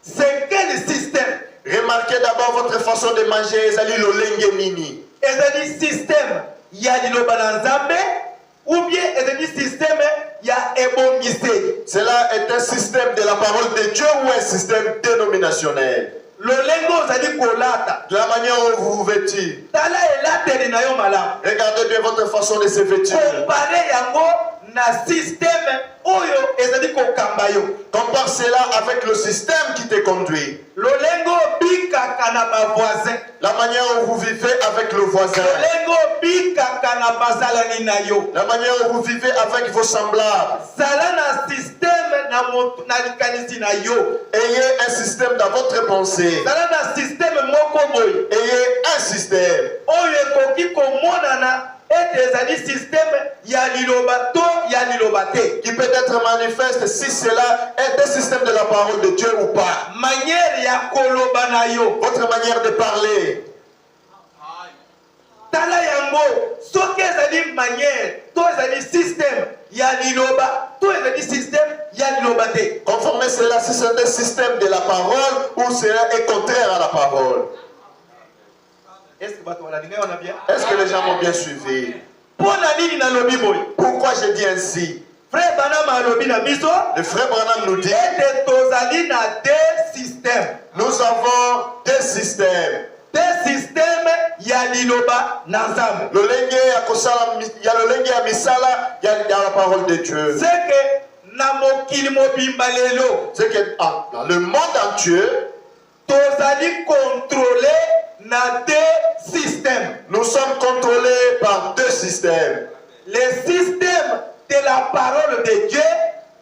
c'est quel système? remarquez d'abord votre façon de manger, ezali lolenge nini. Ezali système ya liloba na Nzambe ou bien ezali système ya ebongiseli? Cela est un système de la parole de Dieu ou un système dénominationnel? Lolenge ozali kolata, De la manière où vous vous vêtez. tala elateli na yo malamu, Regardez bien votre façon de se vêtir. compare yango na système oyo ezali kokamba yo. Compare cela avec le système qui te conduit. Lolenge obikaka na bavoisin, La manière où vous vivez avec le voisin. lolenge obikaka na bazalani na yo, La manière où vous vivez avec vos semblables. zala na système na likanisi na yo, Ayez un système dans votre pensée. zala na système moko boye Ayez un système oyo ekoki komonana ete ezali système ya liloba to ya liloba te. qui peut être manifeste si cela est un système de la parole de Dieu ou pas. Manière ya koloba na yo, Votre manière de parler. tala yango, soki ezali manière to ezali système ya liloba to ezali système ya liloba te. Conformez cela si c'est un système de la parole ou cela est contraire à la parole. Est-ce que bato wanalinga wana bien? Est-ce que les gens m'ont bien suivi? Pona nini na lobi boy? Pourquoi je dis ainsi? Frère Banama alobi na biso Le frère Branham nous dit, ete tozali na deux systèmes. nous avons deux systèmes. Deux systèmes ya liloba na Nzambe. Il y a le lenge ya misala, il y a la parole de Dieu. C'est que na mokili mobimba lelo C'est que dans le monde entier, tozali contrôlé na deux systèmes. nous sommes contrôlés par deux systèmes. Le système de la parole de Dieu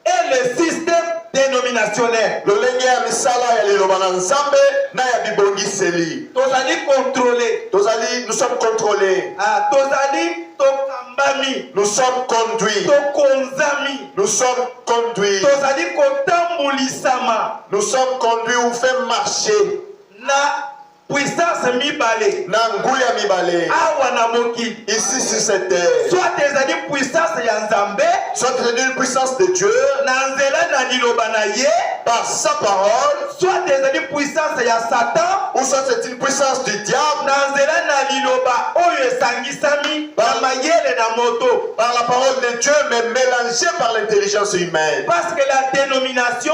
et le système dénominationnel. Le lenge ya misala ya liloba na Nzambe na ya bibongiseli. Tozali contrôlé. Nous sommes contrôlés. Tozali tokambami. Nous sommes conduits. Tokonzami. Nous sommes conduits. Tozali kotambulisama. Nous sommes conduits ou fait marcher. Na puissance mibale. Na nguya mibale. Awa na mokili. Ici sur cette terre. Soit ezali puissance ya Nzambe. Soit c'est une puissance de Dieu. Na nzela na liloba na ye. Par sa parole. Soit ezali puissance ya Satan. Ou soit c'est une puissance du diable. Na nzela na liloba oyo esangisami na mayele na moto. Par la parole de Dieu, mais mélangée par l'intelligence humaine. Parce que la dénomination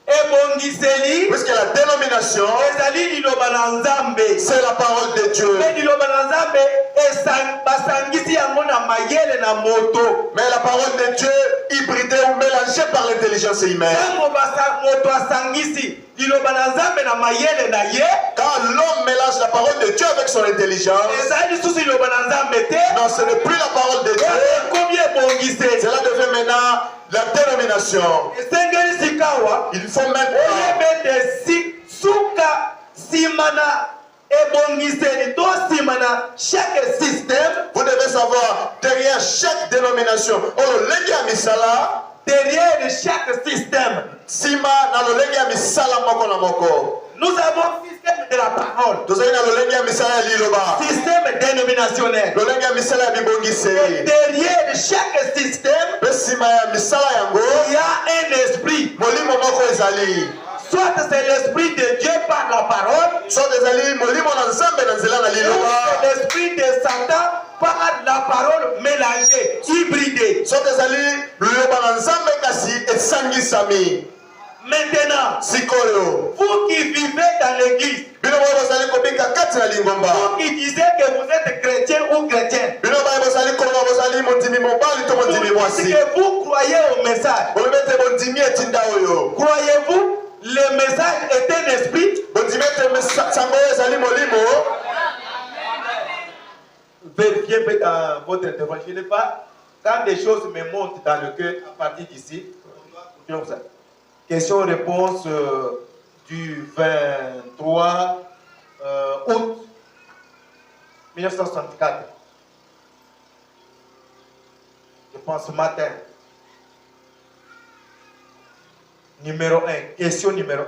ebongiseli, puisque la dénomination, ezali liloba na Nzambe, c'est la parole de Dieu. mais liloba na Nzambe basangisi yango na mayele na moto. Mais la parole de Dieu hybridée ou mélangée par l'intelligence humaine. Tango moto asangisi liloba na Nzambe na mayele na ye, quand l'homme mélange la parole de Dieu avec son intelligence, ezali susu liloba na Nzambe te. non, ce n'est plus la parole de Dieu. Combien ebongiseli? Cela devient maintenant la dénomination. Esengeli sikawa Il faut maintenant oyebete si suka simana chaque système, vous devez savoir, derrière chaque dénomination, derrière chaque système, nous avons un système de la parole, système dénominationnel. Et derrière chaque système, il y a un esprit. Soit c'est l'esprit de Dieu par la parole, soit c'est l'esprit de Satan par la parole mélangée, hybridée. Maintenant, vous qui vivez dans l'église, vous qui disiez que vous êtes chrétien ou chrétienne, vous dites que vous croyez au message. Croyez-vous le message est un esprit? Vérifiez dans votre intervention. Je n'ai pas, quand des choses me montent dans le cœur à partir d'ici, question-réponse du 23 août 1964. Je pense ce matin. Numéro 1, question numéro 1.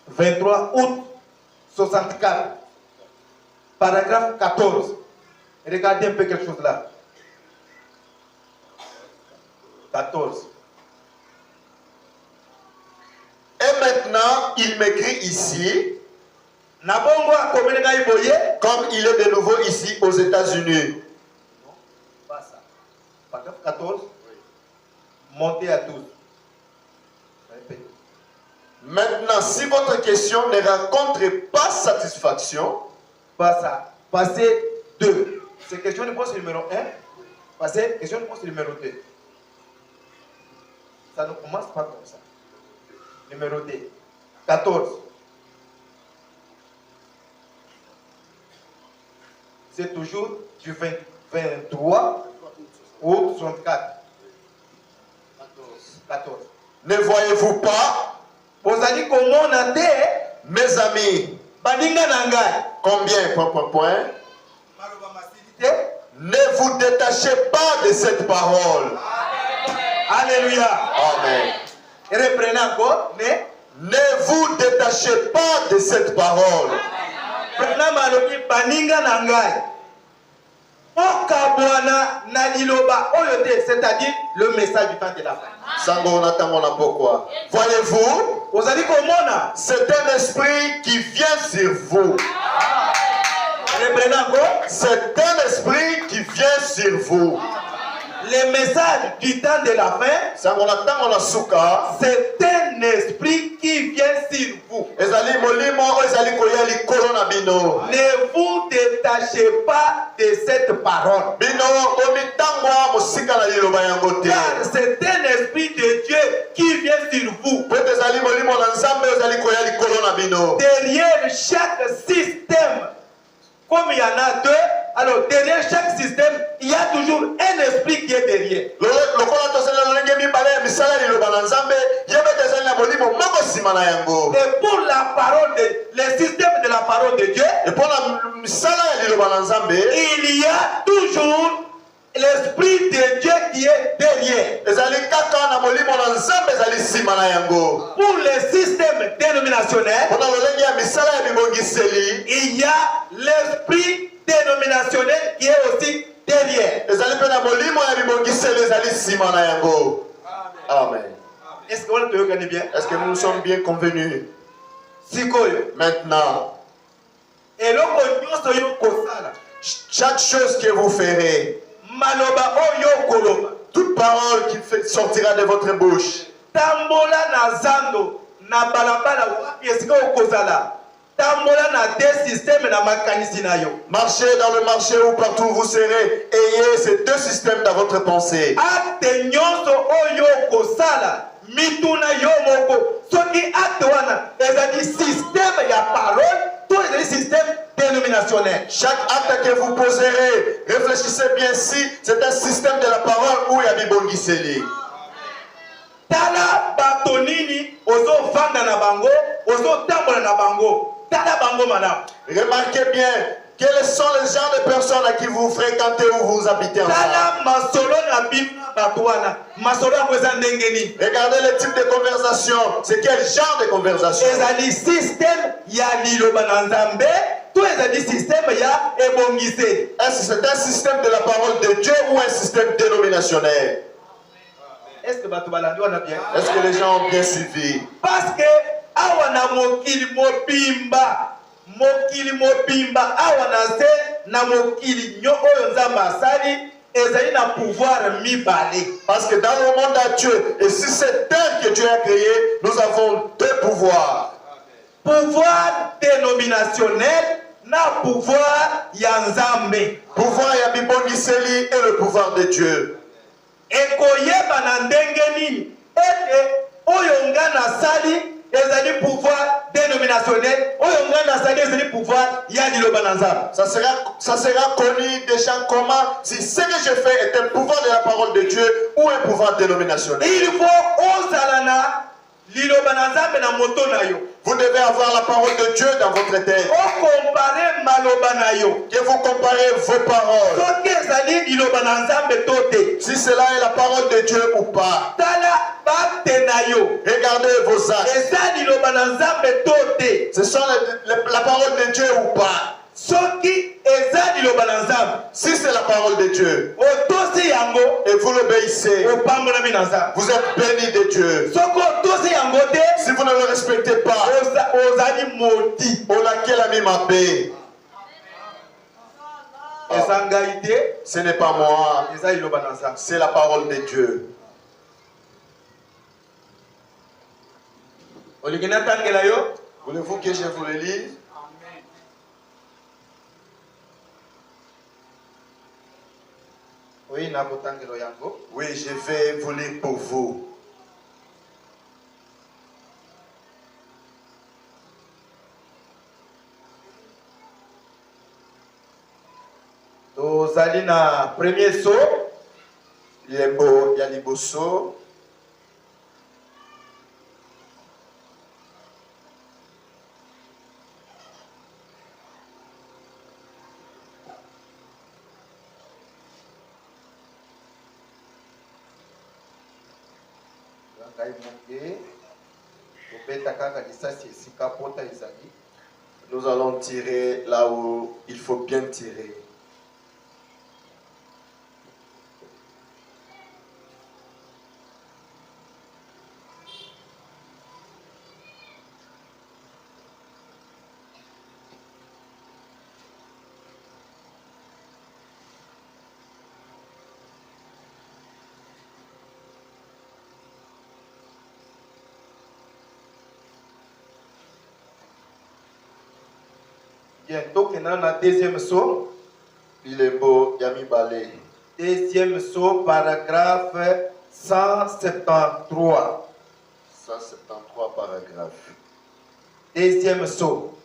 23 août 64, paragraphe 14. Regardez un peu quelque chose là. 14. Et maintenant, il m'écrit ici, comme il est de nouveau ici aux États-Unis. Non, pas ça. Paragraphe 14. Montez à 12. Maintenant, si votre question ne rencontre pas satisfaction, pas ça. Passez 2. C'est question de réponse numéro 1. Passez question de réponse numéro 2. Ça ne commence pas comme ça. Numéro 2. 14. C'est toujours du 23 août 64. 14. Ne voyez-vous pas, mes amis, combien, point. Ne vous détachez pas de cette parole. Alléluia. Amen. Reprenez encore. Ne vous détachez pas de cette parole. C'est-à-dire le message du temps de la fin. Voyez-vous, c'est un esprit qui vient sur vous. C'est un esprit qui vient sur vous. Le message du temps de la fin, c'est un esprit qui vient sur vous. Ne vous détachez pas de cette parole. Car c'est un esprit de Dieu qui vient sur vous. Derrière chaque système, comme il y en a deux, alors derrière chaque système, il y a toujours un esprit qui est derrière. Et pour la parole le système de la parole de Dieu, il y a toujours l'esprit de Dieu qui est derrière. Pour le système dénominationnel, il y a l'esprit dénominationnel qui est aussi derrière. Amen. Est-ce que vous le connaissez bien? Est-ce que nous sommes bien convenus? Maintenant, chaque chose que vous ferez, toute parole qui sortira de votre bouche, marchez dans le marché ou partout où vous serez, ayez ces deux systèmes dans votre pensée. Chaque acte que vous poserez, réfléchissez bien si c'est un système de la parole ou il y a des bongiseli. Tala batonini ozo vanda na bango, ozo tambola na bango. Tala bango madame. Remarquez bien, quels sont les genres de personnes à qui vous fréquentez ou vous habitez ensemble. Tala masolo na bina batwana. Masolo ya mweza ndengeni. Regardez le type de conversation. C'est quel genre de conversation? Ezali système ya liloba na nzambe. Tout ezali système ya ebongise. Est-ce que c'est un système de la parole de Dieu ou un système dénominationnel? Est-ce que bato balandi wana bien? Est-ce que les gens ont bien suivi? Parce que awa na mokili mobimba awa na se na mokili nyo oyo nzambe asali ezali na pouvoir mibale. Parce que dans le monde à Dieu, et sur cette terre que Dieu a créée, nous avons deux pouvoirs. Pouvoir dénominationnel na pouvoir ya nzambe. Pouvoir ya bibongiseli et le pouvoir de Dieu. Ekoyeba na ndenge nini ete oyo nga nasali ezali pouvoir dénominationnel, oyo nga nasali ezali pouvoir ya liloba na nzambe. Ça sera connu des gens comment si ce que je fais est un pouvoir de la parole de Dieu ou un pouvoir dénominationnel. Il faut ozala na liloba na nzambe na moto na yo. Vous devez avoir la parole de Dieu dans votre tête. O comparer maloba na yo. Que vous comparez vos paroles. Soki ezali liloba na nzambe to te. Si cela est la parole de Dieu ou pas. Tala bate na yo. Regardez vos actes. Eza liloba na nzambe to te. Ce sont la parole de Dieu ou pas. Soki eza liloba na nzambe. Si c'est la parole de Dieu. Otosi yango. Et vous l'obéissez. Opambolami na nzambe. Vous êtes bénis de Dieu. Soko otosi yango te. Si vous ne le respectez pas. Ozali moti. Olaquela mimabe. Eza ngai te. Ce n'est pas moi. Eza liloba na nzambe. C'est la parole de Dieu. Olingi natangela yo. Voulez-vous que je vous le lise? Oui, nakotangelo yango. Oui, je vais vous lire pour vous. Tozali na premier saut. Yembo Yaliboso. Nous allons tirer là où il faut bien tirer. Bientôt qu'on a un deuxième saut. Il est beau, Yami Balé. Deuxième saut, paragraphe 173. 173 paragraphes. Deuxième saut,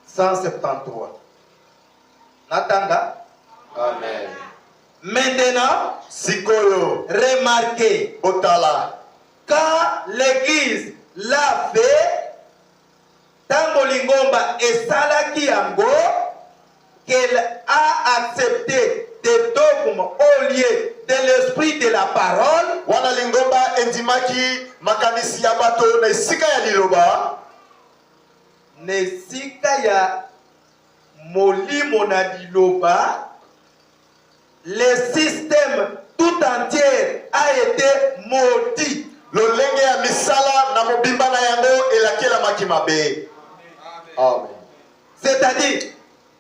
173. Natanga. Amen. Maintenant, Sikoyo. remarquez, Botala. quand l'église l'a fait, Tango Lingomba et Salaki Yango, qu'elle a accepté des dogmes au lieu de l'esprit de la parole. Wana Lingomba endimaki makanisi ya bato na esika ya liloba. Nesika ya molimo na liloba. Le système tout entier a été maudit. Lolenge ya misala na mobimba na yango elakela makimabe. Amen. C'est-à-dire,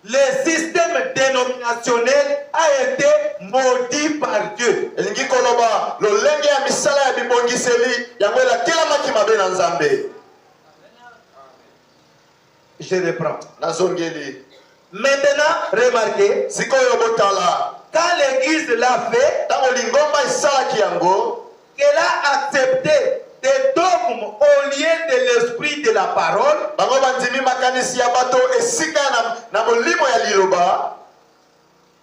le système dénominationnel a été maudit par Dieu. Elingi koloba lolenge ya misala ya bibongiseli yango elakela makimabe na Nzambe. Je reprends. Nazongeli. Maintenant, remarquez, Sikoyo botala. quand l'église l'a fait, Tango Lingomba esalaki yango, qu'elle a accepté des dogmes au lieu de l'esprit de la parole. bango bandimi makanisi ya bato esika na molimo ya liloba.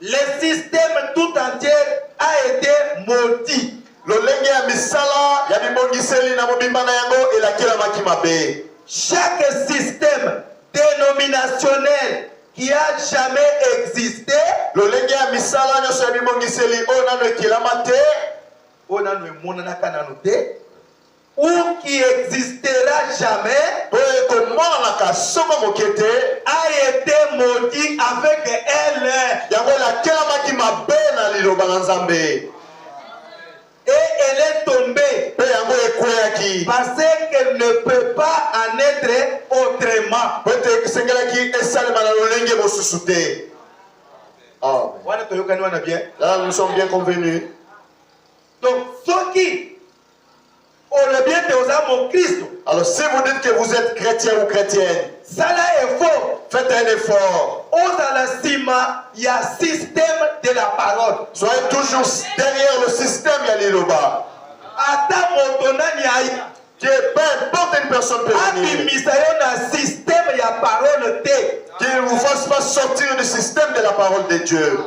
Le système tout entier a été maudit. lolenge ya misala ya bibongiseli na mobimba na yango elakelamaki mabe. Chaque système dénominationnel qui a jamais existé, lolenge ya misala nyonso ya bibongiseli oyo nano ekelama te, oyo nano emonanaka nano te, ou qui existera jamais, a été maudit avec elle. Et elle est tombée parce qu'elle ne peut pas en être autrement. Là, nous sommes bien convenus. Donc, ceux qui alors si vous dites que vous êtes chrétien ou chrétienne, ça là est faux. Faites un effort. Il y a un système de la parole. Soyez toujours derrière le système Yaliloba. Que peu importe une personne peut venir, qu'il ne vous fasse pas sortir du système de la parole de Dieu.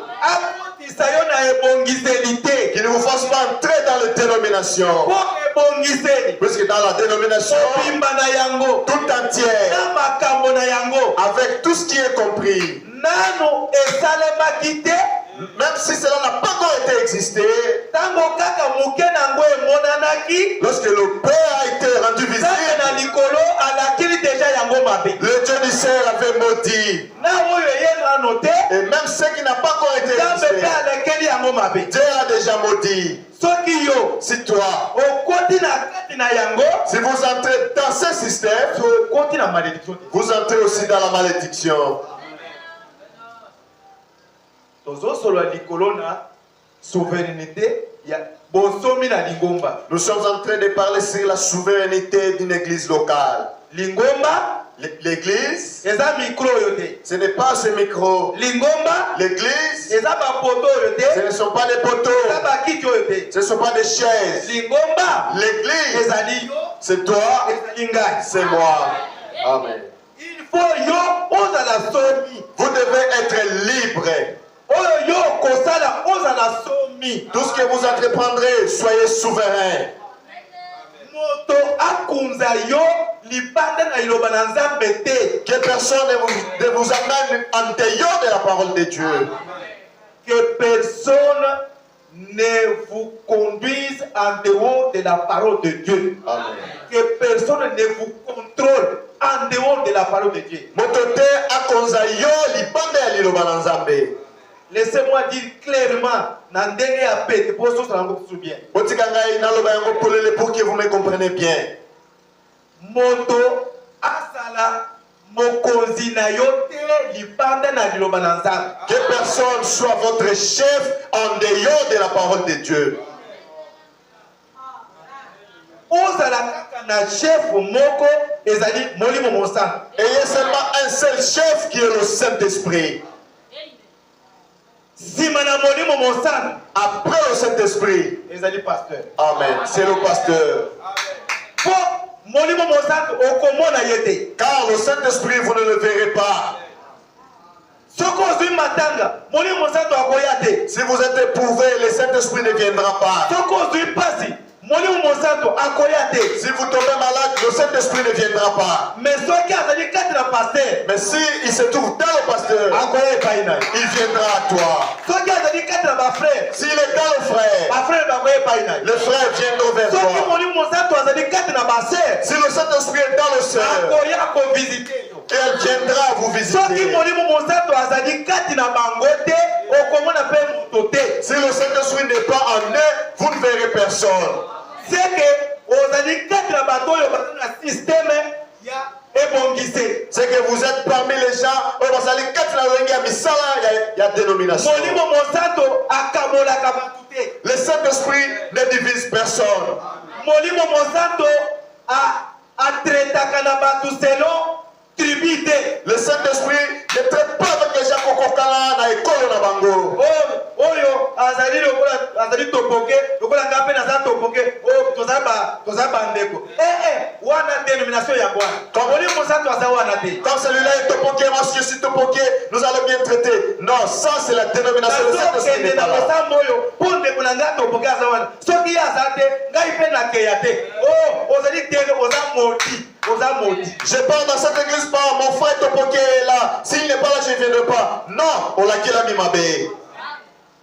Qu'il ne vous fasse pas entrer dans la dénomination. Puisque dans la dénomination tout entière, avec tout ce qui est compris, même si cela n'a pas encore été existé, lorsque le Père a été rendu visible, le Dieu du ciel avait maudit. Et même ce qui n'a pas encore été existé, Dieu a déjà maudit. Si toi, si vous entrez dans ce système, vous entrez aussi dans la malédiction. Souveraineté, nous sommes en train de parler sur la souveraineté d'une église locale. L'église, ce n'est pas ce micro. L'église, ce ne sont pas des poteaux, ce ne sont pas des chaises. L'église, c'est toi, c'est moi. Amen. Vous devez être libre. Tout ce que vous entreprendrez, soyez souverain. Que personne ne vous amène en dehors de la parole de Dieu. Que personne ne vous conduise en dehors de la parole de Dieu. Amen. Que personne ne vous contrôle en dehors de la parole de Dieu. Laissez-moi dire clairement, pour que vous me compreniez bien. Moto asala mokonzi na yote libanda na liloba na nzambe. Que personne soit votre chef en dehors de la parole de Dieu. Ozala kaka na chef moko ezali molimo mosana. Ayez seulement un seul chef qui est le Saint-Esprit. Simana molimo mosana. Après le Saint-Esprit, ezali pasteur. Amen. C'est le pasteur. Car le Saint-Esprit, vous ne le verrez pas. Si vous êtes éprouvé, le Saint-Esprit ne viendra pas. Si vous tombez malade, le Saint-Esprit ne viendra pas. Mais si il se trouve dans le pasteur, il viendra à toi. S'il est dans le frère, le frère viendra vers toi. Si le Saint-Esprit est dans le sœur, elle viendra vous visiter. Si le Saint-Esprit n'est pas en eux, vous ne verrez personne. C'est que vous êtes parmi les gens, il y a dénomination. Le Saint-Esprit ne divise personne. Le Saint-Esprit ne traite pas avec les gens kokokala na ekolo na bango. Oyo azali azali topoke lokola ngape na za topoke tozaba ndeko. Wana dénomination ya Bwana. Comme celui-là est topoke, moi je suis topoke, nous allons bien traiter. Non, ça c'est la dénomination de Saint-Esprit. na ngai topoke aza wana soki ye aza te ngai mpe nakeya te o ozali tene oza moti. Je pars dans cette église pas, mon frère Topoké est là. S'il n'est pas là, je ne viendrai pas. Non, on l'a qu'il a mis ma baie.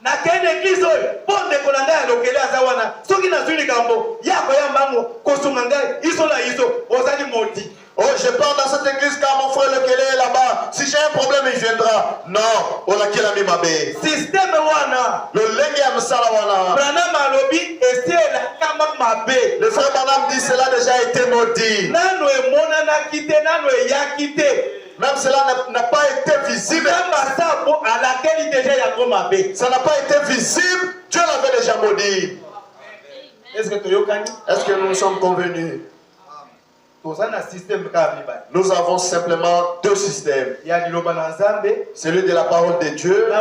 nakende église oyo mpo ndeko na ngai alokeli aza wana soki nazwi likambo ya koyambango kosunga ngai iso na iso ozali moti. Oh, je pars dans cette église car mon frère lequel est là-bas. Si j'ai un problème, il viendra. Non, on l'a qu'il a mis ma baie. Système wana. Le lengue à Msala wana. Branham alobi estiela kama mabe. Le frère Branham dit cela a déjà été maudit. Nano emona na kite nano yakite. Même cela n'a pas été visible. Ça n'a pas été visible. Dieu l'avait déjà maudit. Est-ce que nous sommes convenus? Nous avons simplement deux systèmes. Celui de la parole de Dieu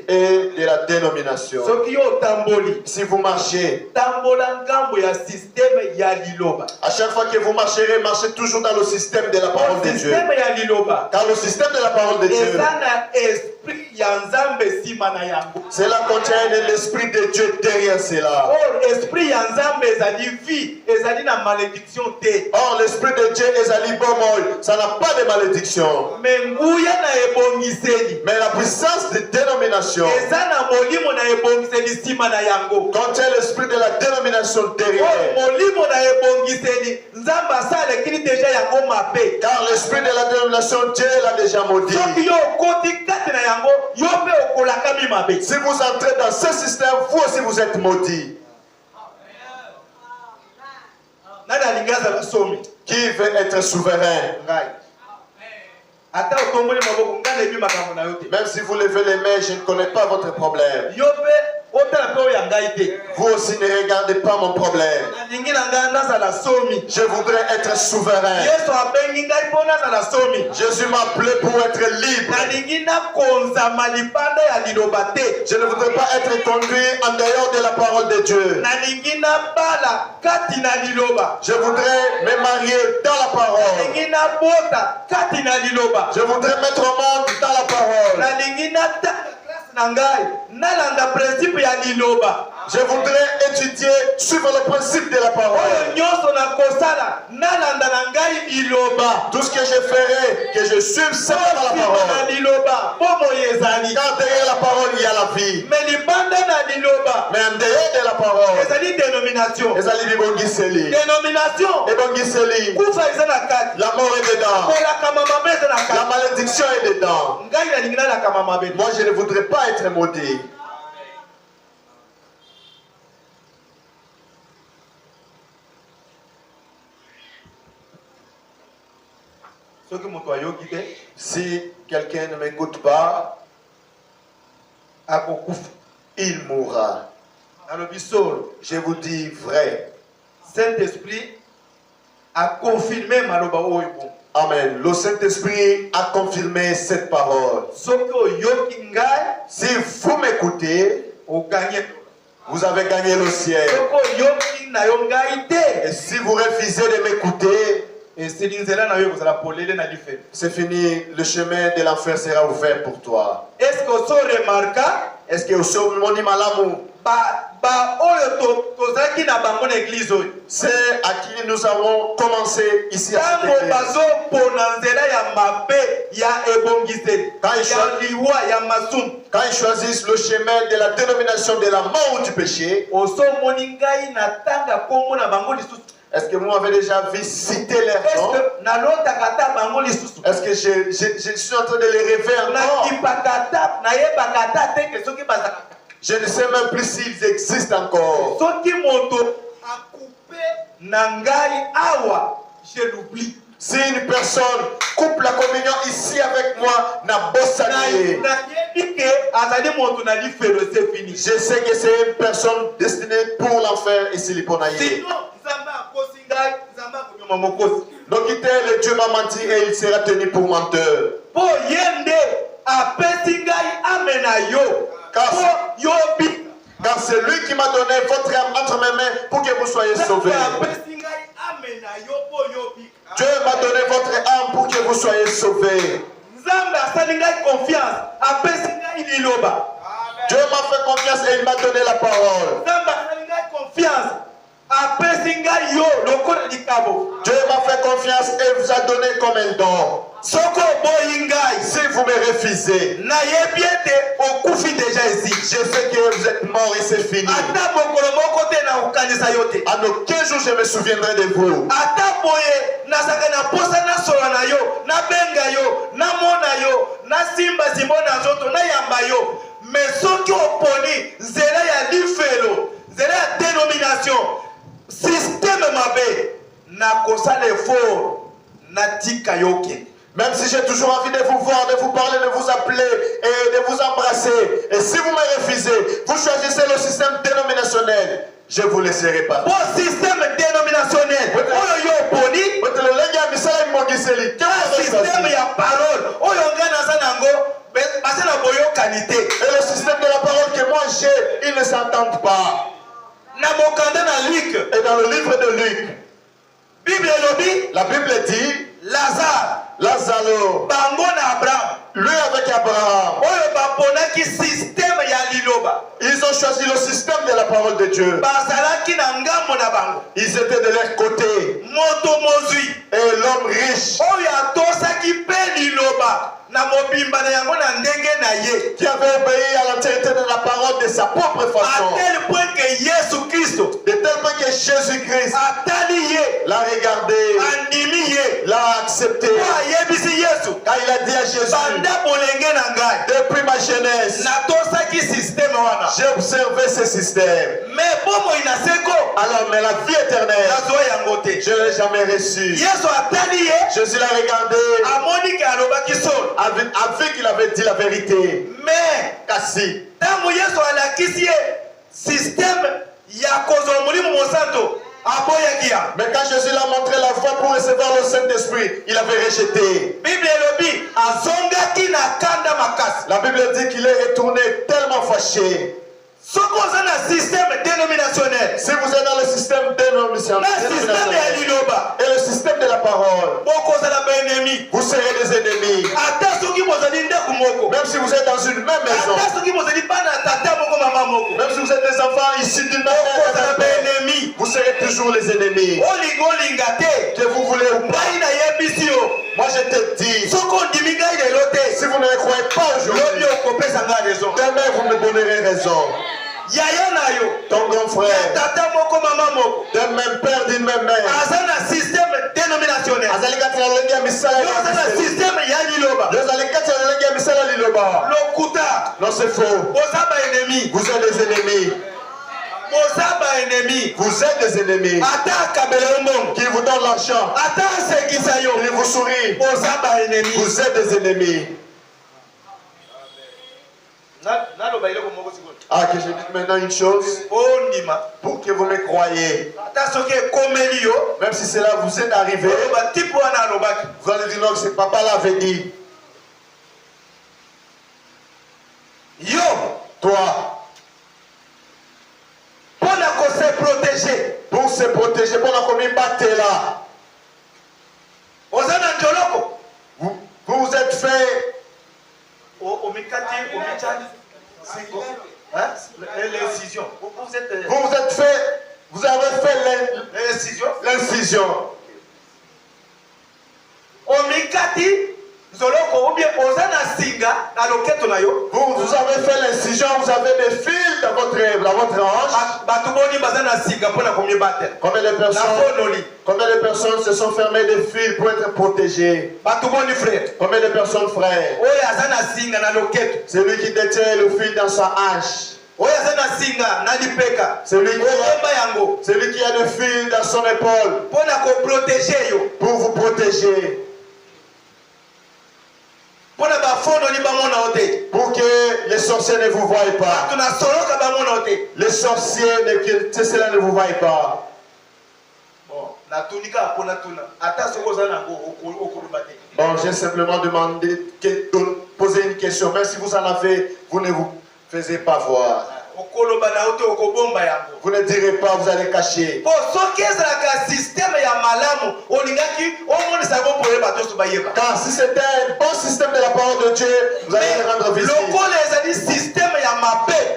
et de la dénomination. Si vous marchez, à chaque fois que vous marcherez, marchez toujours dans le système de la parole de Dieu. Car le système de la parole de Dieu, cela contient l'esprit de Dieu derrière cela. Or, l'esprit de Dieu est à l'ibomol. Ça n'a pas de malédiction. Mais la puissance de dénomination contient l'esprit de la dénomination derrière. Car l'esprit de la dénomination, Dieu l'a déjà maudit. Si vous entrez dans ce système, vous aussi vous êtes maudit. Qui veut être souverain? Même si vous levez les mains, je ne connais pas votre problème. Vous aussi ne regardez pas mon problème. Je voudrais être souverain. Jésus m'a appelé pour être libre. Je ne voudrais pas être conduit en dehors de la parole de Dieu. Je voudrais me marier dans la parole. Je voudrais mettre au monde dans la parole. Je voudrais étudier, suivre le principe de la parole. Tout ce que je ferai, que je suive simplement la parole. Car derrière la parole, il y a la vie. Mais en dehors de la parole, la mort est dedans. La malédiction est dedans. Moi, je ne voudrais pas être maudit. Si quelqu'un ne m'écoute pas, il mourra. Je vous dis vrai. Saint-Esprit a confirmé Maloba Oibo. Amen. Le Saint-Esprit a confirmé cette parole. Si vous m'écoutez, vous avez gagné le ciel. Et si vous refusez de m'écouter, c'est fini, le chemin de l'enfer sera ouvert pour toi. Est-ce que vous c'est à qui nous avons commencé ici à cette quand ils choisissent le chemin de la dénomination de la mort ou du péché, est-ce que vous m'avez déjà vu citer les noms? Est-ce que je suis en train de les rêver encore? Je ne sais même plus s'ils existent encore. Je l'oublie. Si une personne coupe la communion ici avec moi, n'a pas salué. Je sais que c'est une personne destinée pour l'enfer ici, l'Iponaïe. Donc, le Dieu m'a menti et il sera tenu pour menteur. Car c'est lui qui m'a donné votre âme entre mes mains pour que vous soyez sauvés. Dieu m'a donné votre âme pour que vous soyez sauvés. Dieu m'a fait confiance et il m'a donné la parole. Confiance. Dieu m'a fait confiance et vous a donné comme un don. Si vous me refusez, je sais que vous êtes mort et c'est fini. En aucun jour je me souviendrai de vous. Mais ceux qui opposent, c'est la dénomination, système mabé, na kosa l'effort, na tika yoke. Même si j'ai toujours envie de vous voir, de vous parler, de vous appeler et de vous embrasser. Et si vous me refusez, vous choisissez le système dénominationnel. Je vous laisserai pas. Bon système dénominationnel. Système ya parole. Et le système de la parole que moi j'ai, ils ne s'entendent pas. Et dans le livre de Luc, la Bible dit Lazare, lui avec Abraham, ils ont choisi le système de la parole de Dieu. Ils étaient de leur côté. Et l'homme riche qui avait obéi à l'entièreté de la parole de sa propre façon. À tel point que Jésus-Christ, de tel point que Jésus-Christ l'a regardé, l'a accepté. Quand il a dit à Jésus, depuis ma jeunesse, j'ai observé ce système. Alors, mais la vie éternelle, je ne l'ai jamais reçue. Jésus l'a regardé, a vu qu'il avait dit la vérité. Mais, Kassi, mais quand Jésus l'a montré la voie pour recevoir le Saint-Esprit, il avait rejeté. La Bible dit qu'il est retourné tellement fâché. Si vous êtes dans le système dénominationnel et le système de la parole, vous serez des ennemis. Même si vous êtes dans une même maison, même si vous êtes des enfants ici d'une même maison, vous serez toujours les ennemis. Que vous voulez ou pas. Moi je te dis, si vous ne me croyez pas aujourd'hui, demain vous me donnerez raison. Ton grand frère, d'un même père, d'une même mère, système dénominationnel. Non, c'est faux. Vous êtes des ennemis. Vous êtes des ennemis qui vous donnent l'argent, qui vous sourient. Vous êtes des ennemis. Ah, que je dise maintenant une chose pour que vous me croyez. Même si cela vous est arrivé, vous allez dire non, c'est papa l'avait dit. Yo, toi, pour se protéger, pour la commune battez là. Vous vous êtes fait. L'incision. Vous avez fait l'incision. Vous avez fait l'incision, vous avez des fils dans votre hanche. Combien de personnes se sont fermées des fils pour être protégées? Combien de personnes, frères? C'est lui qui détient le fil dans sa hanche. C'est lui qui a le fil dans son épaule pour vous protéger. Pour que les sorciers ne vous voient pas. Les sorciers, cela ne vous voient pas. Bon, j'ai simplement demandé, poser une question. Même si vous en avez, vous ne vous faisiez pas voir. Vous ne direz pas, vous allez cacher. Car si c'était un bon système de la parole de Dieu, vous allez les rendre visibles.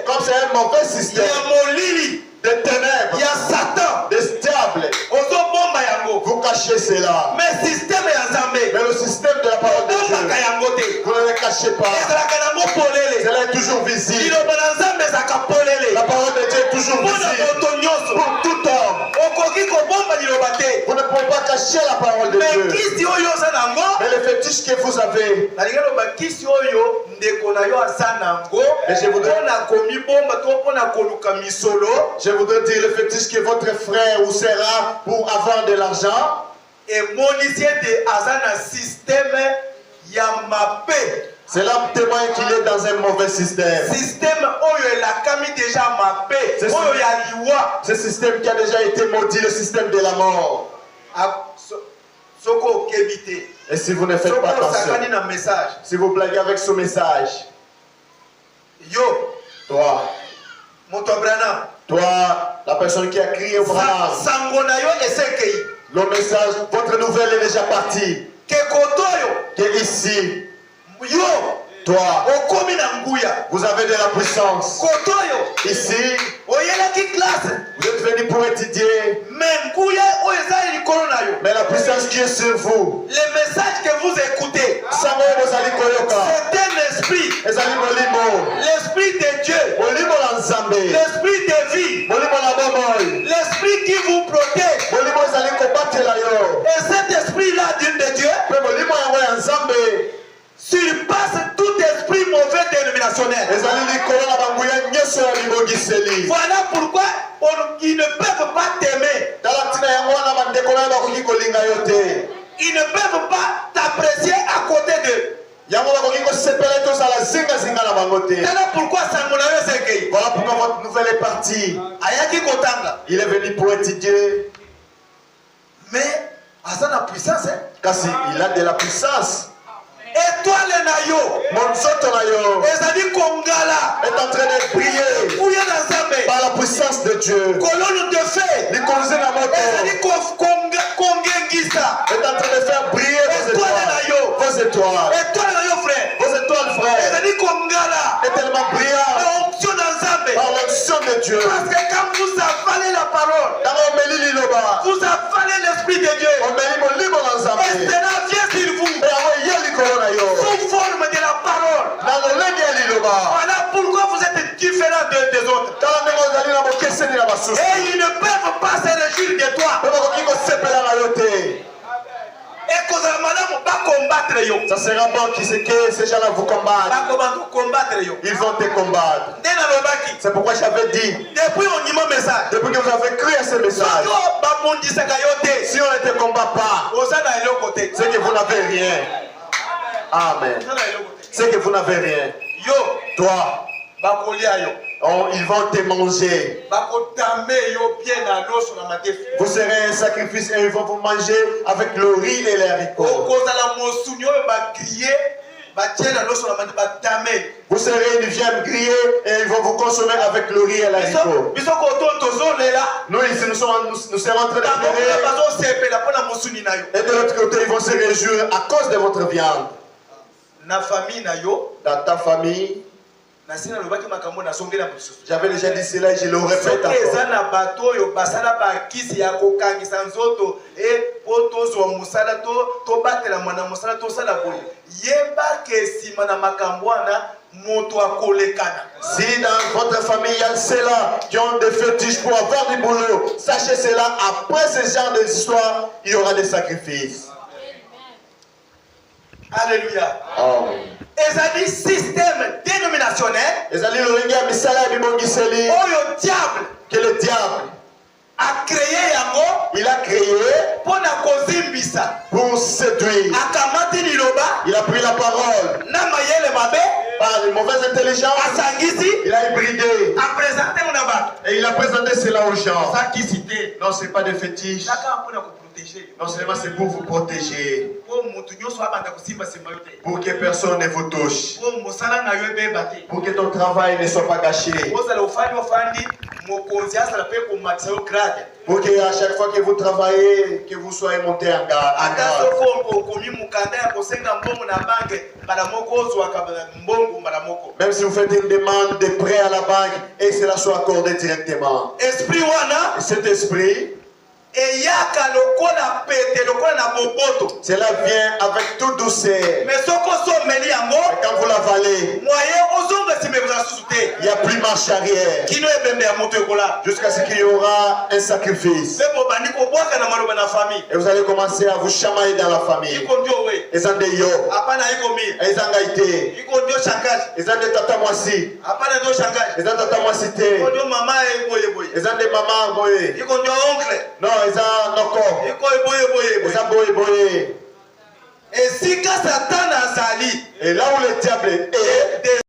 Comme c'est un mauvais système de ténèbres, de diable, vous cachez cela. Mais le système de la parole de Dieu, vous ne le cachez pas. Cela est toujours visible. La parole de Dieu est toujours visible pour tout homme. Vous ne pouvez pas cacher la parole de Dieu. Mais le fétiche que vous avez, je voudrais dire le fétiche que votre frère ou sera pour avoir de l'argent. Et mon de Azana système Yamapé. Cela témoigne qu'il est dans un mauvais système. Système Oyo la Kami déjà mappé. Oyo ya liwa. Ce système qui a déjà été maudit, le système de la mort. Soko kebite. Et si vous ne faites pas attention, si vous blaguez avec ce message, yo, toi, Montobranam, toi, la personne qui a crié au Branham, le message, votre nouvelle est déjà partie. Que ici, toi, vous avez de la puissance. Ici, vous êtes venu pour étudier. Mais la puissance qui est sur vous, les messages que vous écoutez, c'est un esprit. L'esprit de Dieu. L'esprit de vie. L'esprit qui vous protège. Et cet esprit-là de Dieu surpasse tout esprit mauvais dénominationnel. Voilà pourquoi ils ne peuvent pas t'aimer. Ils ne peuvent pas t'apprécier à côté d'eux. Voilà pourquoi voilà pourquoi votre nouvelle est partie. Il est venu pour étudier. Mais Asana puissance, car il a de la puissance. Étoile Nayo, Monsoto Nayo est en train de briller par la puissance de Dieu. Colonne de feu est en train de faire briller vos étoiles. Vos étoiles, frère, est tellement brillante par l'onction de Dieu. Parce que quand vous avalez la parole, vous avalez l'esprit de Dieu. Et cela vient sur vous sous forme de la parole. Voilà pourquoi vous êtes différents des autres. Et ils ne peuvent pas se réjouir de toi. Et que ça sera bon que ces gens-là vous combattent. Ils vont te combattre. C'est pourquoi j'avais dit, depuis que vous avez cru à ce message, si on ne te combat pas, c'est que vous n'avez rien. Amen. C'est que vous n'avez rien. Toi, ils vont te manger. Vous serez un sacrifice et ils vont vous manger avec le riz et les haricots. Vous serez une viande grillée et ils vont vous consommer avec le riz et les haricots. Nous ici nous serons en train de pleurer. Et de l'autre côté ils vont se réjouir à cause de votre viande. Dans ta famille, j'avais déjà dit cela et je le répète encore. Si dans votre famille il y a ceux-là qui ont des fétiches pour avoir du boulot, sachez cela, après ce genre d'histoire, il y aura des sacrifices. Alléluia. Amen. Et système dénominationnel. Et le diable. Que le diable a créé yango. Il a créé pour séduire. Il a pris la parole. Par une mauvaise intelligence. Il a hybridé. Et il a présenté cela aux gens. Non, ce n'est pas des fétiches. protéger. Non seulement c'est pour vous protéger, pour que personne ne vous touche, pour que ton travail ne soit pas gâché, pour que à chaque fois que vous travaillez, que vous soyez monté en garde. Même si vous faites une demande de prêt à la banque et cela soit accordé directement. Cet esprit, cela vient avec toute douceur. Mais quand vous l'avalez, il n'y a plus marche arrière. Jusqu'à ce qu'il y aura un sacrifice. Et vous allez commencer à vous chamailler dans la famille. Ils ont des yo. Ils ont gaïté. Ils ont des tatamwasi. Ils ont tatamwasité. Ils ont des mamans boye. Non, ils ont noko. Ils ont boye boye. Et là où le diable est,